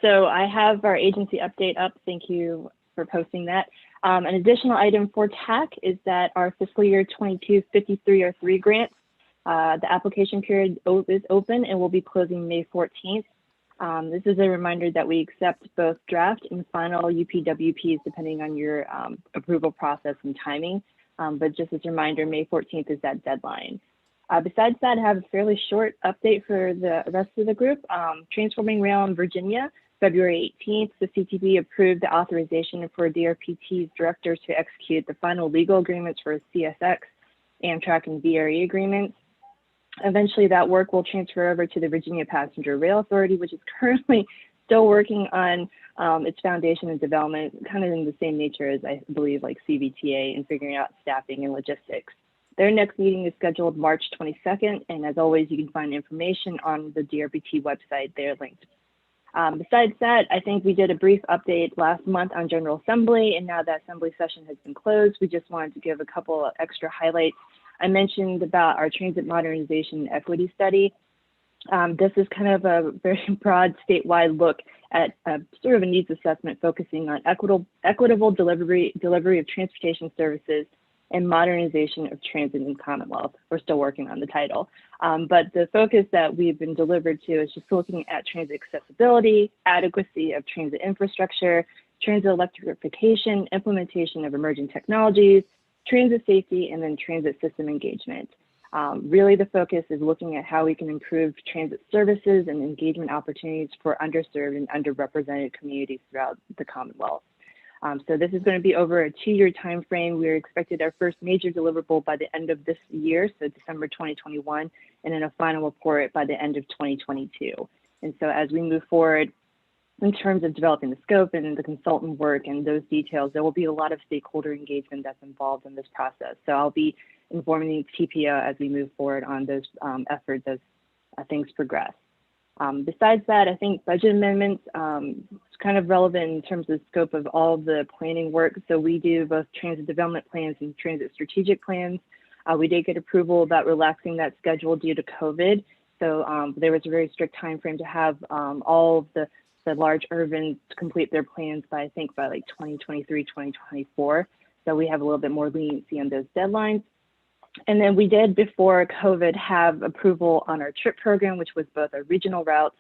J: So I have our agency update up. Thank you for posting that. An additional item for TAC is that our fiscal year 22 5303 grants, the application period is open and will be closing May 14th. This is a reminder that we accept both draft and final UPWPs depending on your approval process and timing. But just as a reminder, May 14th is that deadline. Besides that, I have a fairly short update for the rest of the group. Transforming Rail in Virginia, February 18th, the CTB approved the authorization for DRPT's directors to execute the final legal agreements for CSX, Amtrak, and VRE agreements. Eventually, that work will transfer over to the Virginia Passenger Rail Authority, which is currently still working on its foundation and development, kind of in the same nature as I believe like CVTA, and figuring out staffing and logistics. Their next meeting is scheduled March 22nd, and as always, you can find information on the DRPT website. They're linked Besides that, I think we did a brief update last month on General Assembly, and now that Assembly session has been closed, we just wanted to give a couple of extra highlights. I mentioned about our transit modernization equity study. This is kind of a very broad statewide look at sort of a needs assessment focusing on equitable delivery of transportation services and modernization of transit in the Commonwealth. We're still working on the title. But the focus that we've been delivered to is just looking at transit accessibility, adequacy of transit infrastructure, transit electrification, implementation of emerging technologies, transit safety, and then transit system engagement. Really the focus is looking at how we can improve transit services and engagement opportunities for underserved and underrepresented communities throughout the Commonwealth. So this is going to be over a 2-year time frame. We're expected our first major deliverable by the end of this year, so December 2021, and then a final report by the end of 2022. And so as we move forward in terms of developing the scope and the consultant work and those details, there will be a lot of stakeholder engagement that's involved in this process. So I'll be informing the TPO as we move forward on those efforts as things progress. Besides that, I think budget amendments is kind of relevant in terms of scope of all the planning work. So we do both transit development plans and transit strategic plans. We did get approval about relaxing that schedule due to COVID. So there was a very strict time frame to have all of the large urbans complete their plans by, I think, by like 2023, 2024. So we have a little bit more leniency on those deadlines. And then we did, before COVID, have approval on our TRIP program, which was both our regional routes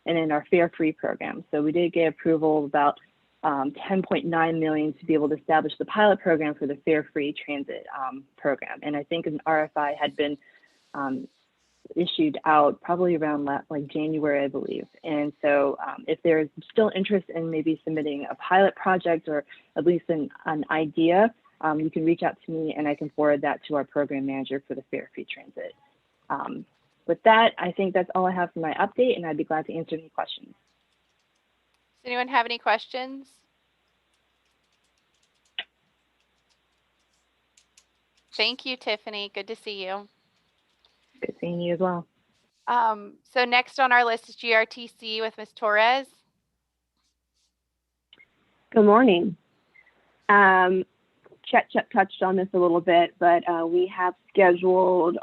J: and in our fare free program. So we did get approval about $10.9 million to be able to establish the pilot program for the fare free transit program. And I think an RFI had been issued out probably around like January, I believe. And so if there's still interest in maybe submitting a pilot project or at least an idea, you can reach out to me and I can forward that to our program manager for the fare free transit. With that, I think that's all I have for my update, and I'd be glad to answer any questions.
L: Does anyone have any questions? Thank you, Tiffany. Good to see you.
J: Good seeing you as well.
L: So next on our list is GRTC with Ms. Torres.
M: Good morning. Chet touched on this a little bit, but we have scheduled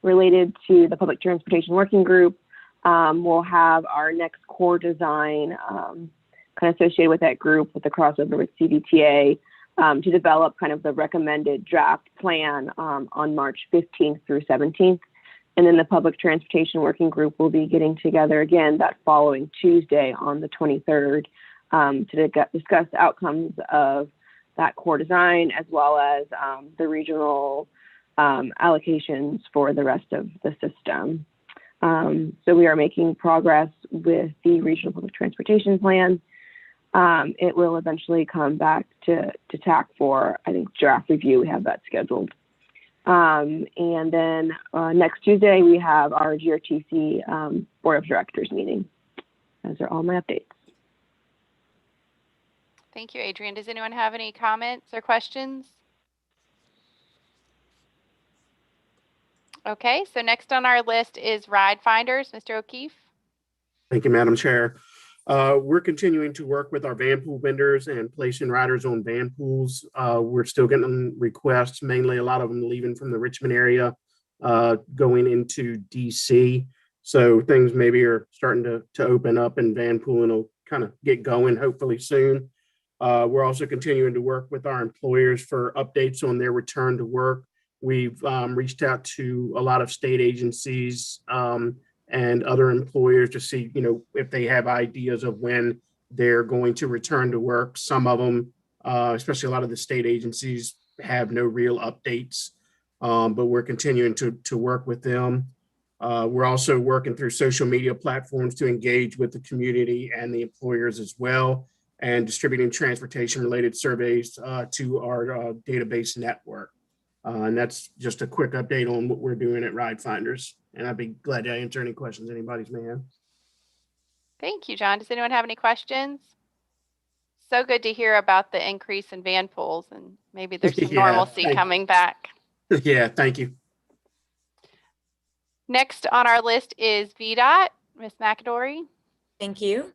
M: related to the Public Transportation Working Group. We'll have our next core design kind of associated with that group with the crossover with CBTA to develop kind of the recommended draft plan on March 15th through 17th. And then the Public Transportation Working Group will be getting together again that following Tuesday on the 23rd to discuss outcomes of that core design, as well as the regional allocations for the rest of the system. So we are making progress with the Regional Public Transportation Plan. It will eventually come back to TAC for, I think, draft review. We have that scheduled. And then next Tuesday, we have our GRTC Board of Directors meeting. Those are all my updates.
L: Thank you, Adrienne. Does anyone have any comments or questions? Okay, so next on our list is Ride Finders. Mr. O'Keefe.
N: Thank you, Madam Chair. We're continuing to work with our van pool vendors and placing riders on van pools. We're still getting requests, mainly a lot of them leaving from the Richmond area, going into DC. So things maybe are starting to open up and van pooling will kind of get going hopefully soon. We're also continuing to work with our employers for updates on their return to work. We've reached out to a lot of state agencies and other employers to see, if they have ideas of when they're going to return to work. Some of them, especially a lot of the state agencies, have no real updates, but we're continuing to work with them. We're also working through social media platforms to engage with the community and the employers as well, and distributing transportation-related surveys to our database network. And that's just a quick update on what we're doing at Ride Finders. And I'd be glad to answer any questions anybody's may have.
L: Thank you, John. Does anyone have any questions? So good to hear about the increase in van pools, and maybe there's some normalcy coming back.
N: Yeah, thank you.
L: Next on our list is VDOT, Ms. McAdory.
B: Thank you.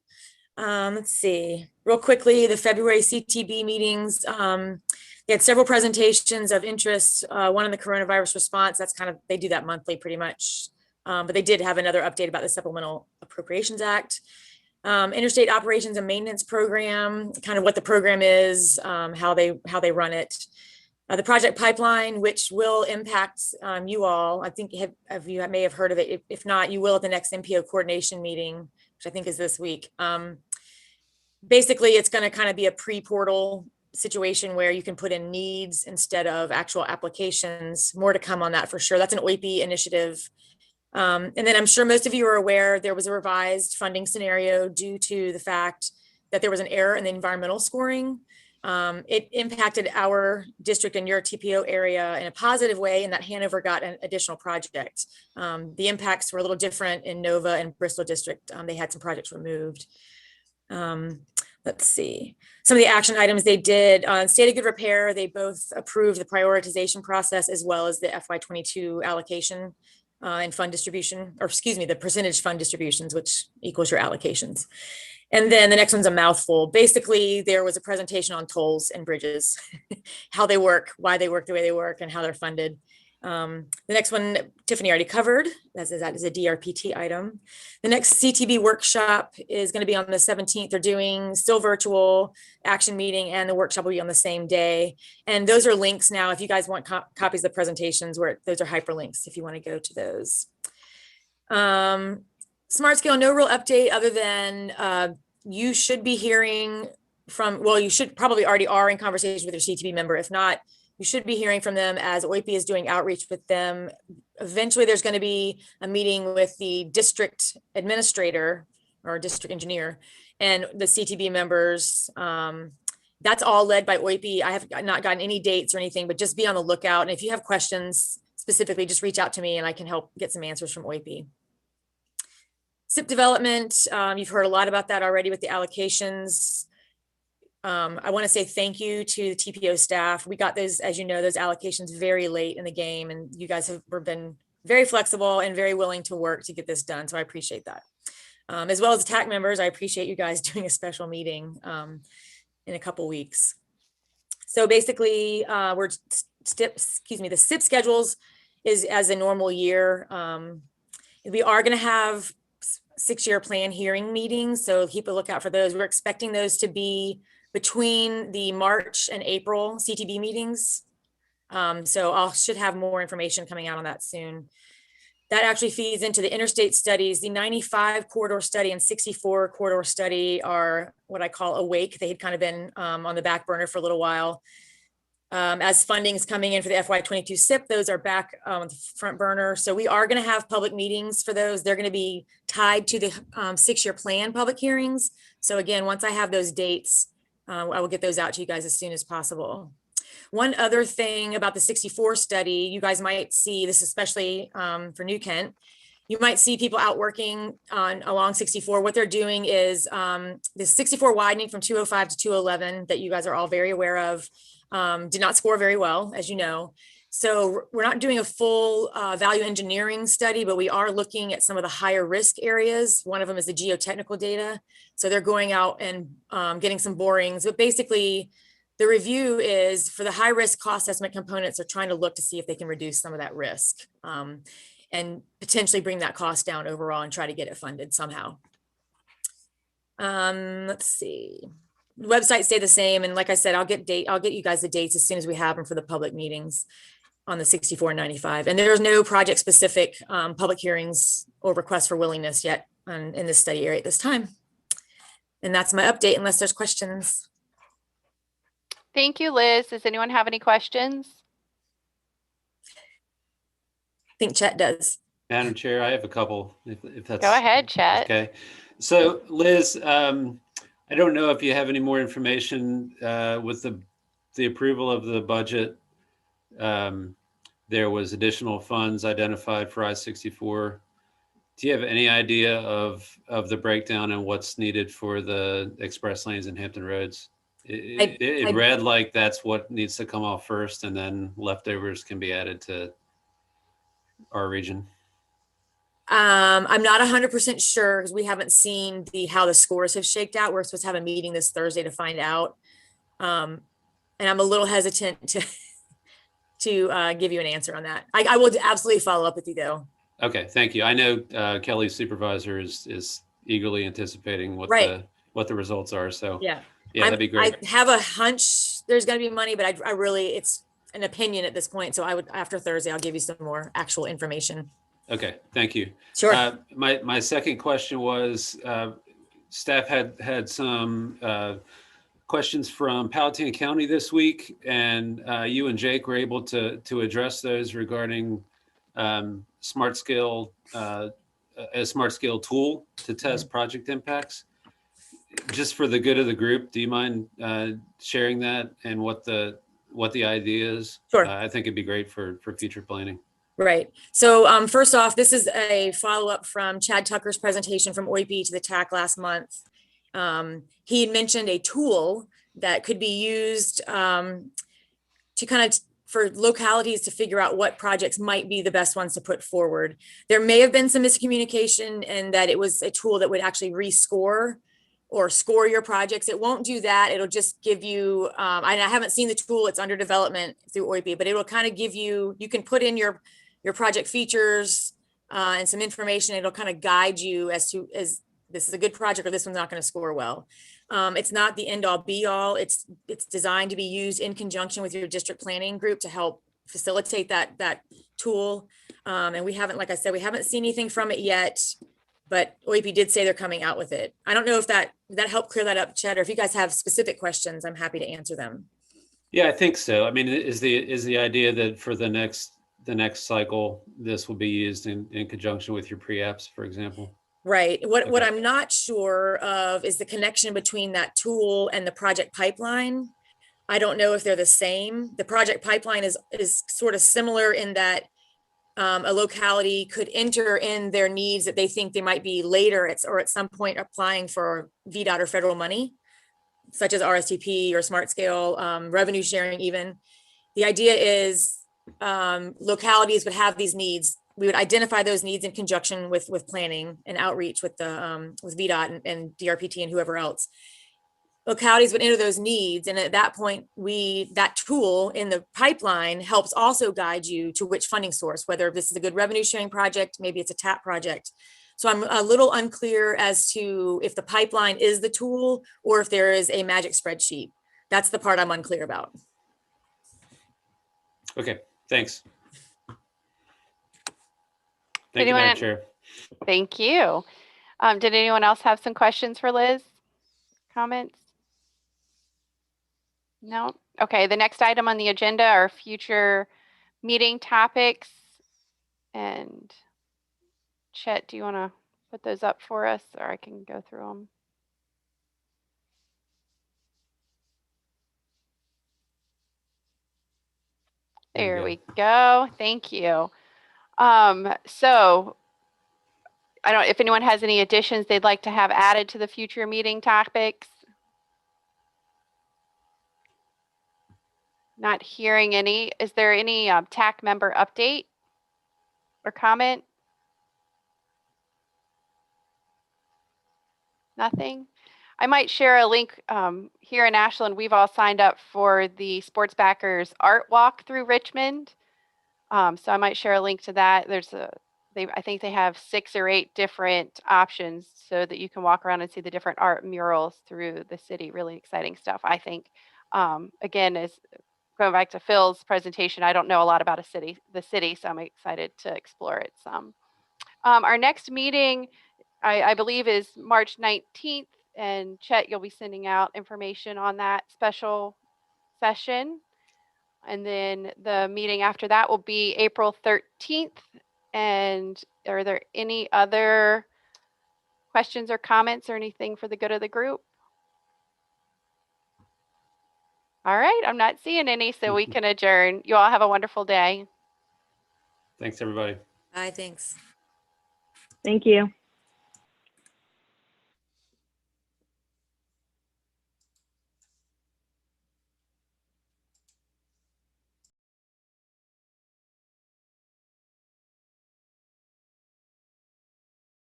B: Let's see, real quickly, the February CTB meetings, they had several presentations of interest, one on the coronavirus response. That's kind of, they do that monthly pretty much. But they did have another update about the Supplemental Appropriations Act. Interstate Operations and Maintenance Program, kind of what the program is, how they run it. The project pipeline, which will impact you all. I think you may have heard of it. If not, you will at the next MPO coordination meeting, which I think is this week. Basically, it's going to kind of be a pre-portal situation where you can put in needs instead of actual applications. More to come on that for sure. That's an OIP initiative. And then I'm sure most of you are aware there was a revised funding scenario due to the fact that there was an error in the environmental scoring. It impacted our district and your TPO area in a positive way in that Hanover got an additional project. The impacts were a little different in Nova and Bristol district. They had some projects removed. Let's see. Some of the action items they did on State of Good Repair, they both approved the prioritization process as well as the FY22 allocation and fund distribution, or excuse me, the percentage fund distributions, which equals your allocations. And then the next one's a mouthful. Basically, there was a presentation on tolls and bridges, how they work, why they work the way they work, and how they're funded. The next one, Tiffany already covered, that is a DRPT item. The next CTB workshop is going to be on the 17th. They're doing still virtual action meeting, and the workshop will be on the same day. And those are links now. If you guys want copies of the presentations, those are hyperlinks if you want to go to those. Smart Scale, no real update other than you should be hearing from, well, you should probably already are in conversation with your CTB member. If not, you should be hearing from them as OIP is doing outreach with them. Eventually, there's going to be a meeting with the district administrator or district engineer and the CTB members. That's all led by OIP. I have not gotten any dates or anything, but just be on the lookout. And if you have questions specifically, just reach out to me and I can help get some answers from OIP. SIP development, you've heard a lot about that already with the allocations. I want to say thank you to the TPO staff. We got those, as you know, those allocations very late in the game, and you guys have been very flexible and very willing to work to get this done. So I appreciate that. As well as the TAC members, I appreciate you guys doing a special meeting in a couple weeks. So basically, the SIP schedules is as a normal year. We are going to have 6-year plan hearing meetings, so keep a lookout for those. We're expecting those to be between the March and April CTB meetings. So I should have more information coming out on that soon. That actually feeds into the interstate studies. The 95 corridor study and 64 corridor study are what I call awake. They had kind of been on the back burner for a little while. As funding is coming in for the FY22 SIP, those are back on the front burner. So we are going to have public meetings for those. They're going to be tied to the 6-year plan public hearings. So again, once I have those dates, I will get those out to you guys as soon as possible. One other thing about the 64 study, you guys might see this, especially for New Kent, you might see people out working along 64. What they're doing is the 64 widening from 205 to 211 that you guys are all very aware of did not score very well, as you know. So we're not doing a full value engineering study, but we are looking at some of the higher risk areas. One of them is the geotechnical data. So they're going out and getting some borings, but basically the review is for the high risk cost estimate components. They're trying to look to see if they can reduce some of that risk and potentially bring that cost down overall and try to get it funded somehow. Let's see. The website stay the same. And like I said, I'll get you guys the dates as soon as we have them for the public meetings on the 64 and 95. And there's no project specific public hearings or requests for willingness yet in this study area at this time. And that's my update unless there's questions.
L: Thank you, Liz. Does anyone have any questions?
B: I think Chet does.
C: Madam Chair, I have a couple, if that's.
L: Go ahead, Chet.
C: Okay. So Liz, I don't know if you have any more information with the approval of the budget. There was additional funds identified for I-64. Do you have any idea of the breakdown and what's needed for the express lanes and Hampton Roads? It read like that's what needs to come off first, and then leftovers can be added to our region.
B: I'm not 100% sure because we haven't seen how the scores have shaked out. We're supposed to have a meeting this Thursday to find out. And I'm a little hesitant to give you an answer on that. I will absolutely follow up with you though.
C: Okay, thank you. I know Kelly's supervisor is eagerly anticipating what the results are. So
B: yeah,
C: that'd be great.
B: I have a hunch there's going to be money, but I really, it's an opinion at this point. So I would, after Thursday, I'll give you some more actual information.
C: Okay, thank you.
B: Sure.
C: My second question was, staff had some questions from Powhatan County this week, and you and Jake were able to address those regarding smart scale, a smart scale tool to test project impacts. Just for the good of the group, do you mind sharing that and what the idea is?
B: Sure.
C: I think it'd be great for future planning.
B: Right. So first off, this is a follow-up from Chad Tucker's presentation from OIP to the TAC last month. He had mentioned a tool that could be used to kind of for localities to figure out what projects might be the best ones to put forward. There may have been some miscommunication and that it was a tool that would actually rescore or score your projects. It won't do that. It'll just give you, I haven't seen the tool, it's under development through OIP, but it will kind of give you, you can put in your project features and some information. It'll kind of guide you as to, is this is a good project or this one's not going to score well. It's not the end all be all. It's designed to be used in conjunction with your district planning group to help facilitate that tool. And we haven't, like I said, we haven't seen anything from it yet, but OIP did say they're coming out with it. I don't know if that helped clear that up, Chet, or if you guys have specific questions, I'm happy to answer them.
C: Yeah, I think so. I mean, is the idea that for the next cycle, this will be used in conjunction with your pre-apps, for example?
B: Right. What I'm not sure of is the connection between that tool and the project pipeline. I don't know if they're the same. The project pipeline is sort of similar in that a locality could enter in their needs that they think they might be later or at some point applying for VDOT or federal money, such as RSTP or smart scale, revenue sharing even. The idea is localities would have these needs. We would identify those needs in conjunction with planning and outreach with the with VDOT and DRPT and whoever else. Localities would enter those needs, and at that point, that tool in the pipeline helps also guide you to which funding source, whether this is a good revenue sharing project, maybe it's a TAP project. So I'm a little unclear as to if the pipeline is the tool or if there is a magic spreadsheet. That's the part I'm unclear about.
C: Okay, thanks. Thank you, Madam Chair.
L: Thank you. Did anyone else have some questions for Liz? Comments? No? Okay, the next item on the agenda are future meeting topics. And Chet, do you want to put those up for us, or I can go through them? There we go. Thank you. So I don't know if anyone has any additions they'd like to have added to the future meeting topics. Not hearing any. Is there any TAC member update or comment? Nothing. I might share a link here in Ashland. We've all signed up for the Sports Backers Art Walk through Richmond. So I might share a link to that. I think they have 6 or 8 different options so that you can walk around and see the different art murals through the city. Really exciting stuff, I think. Again, as going back to Phil's presentation, I don't know a lot about the city, so I'm excited to explore it some. Our next meeting, I believe, is March 19th, and Chet, you'll be sending out information on that special session. And then the meeting after that will be April 13th. And are there any other questions or comments or anything for the good of the group? All right, I'm not seeing any, so we can adjourn. You all have a wonderful day.
C: Thanks, everybody.
B: Bye, thanks.
J: Thank you.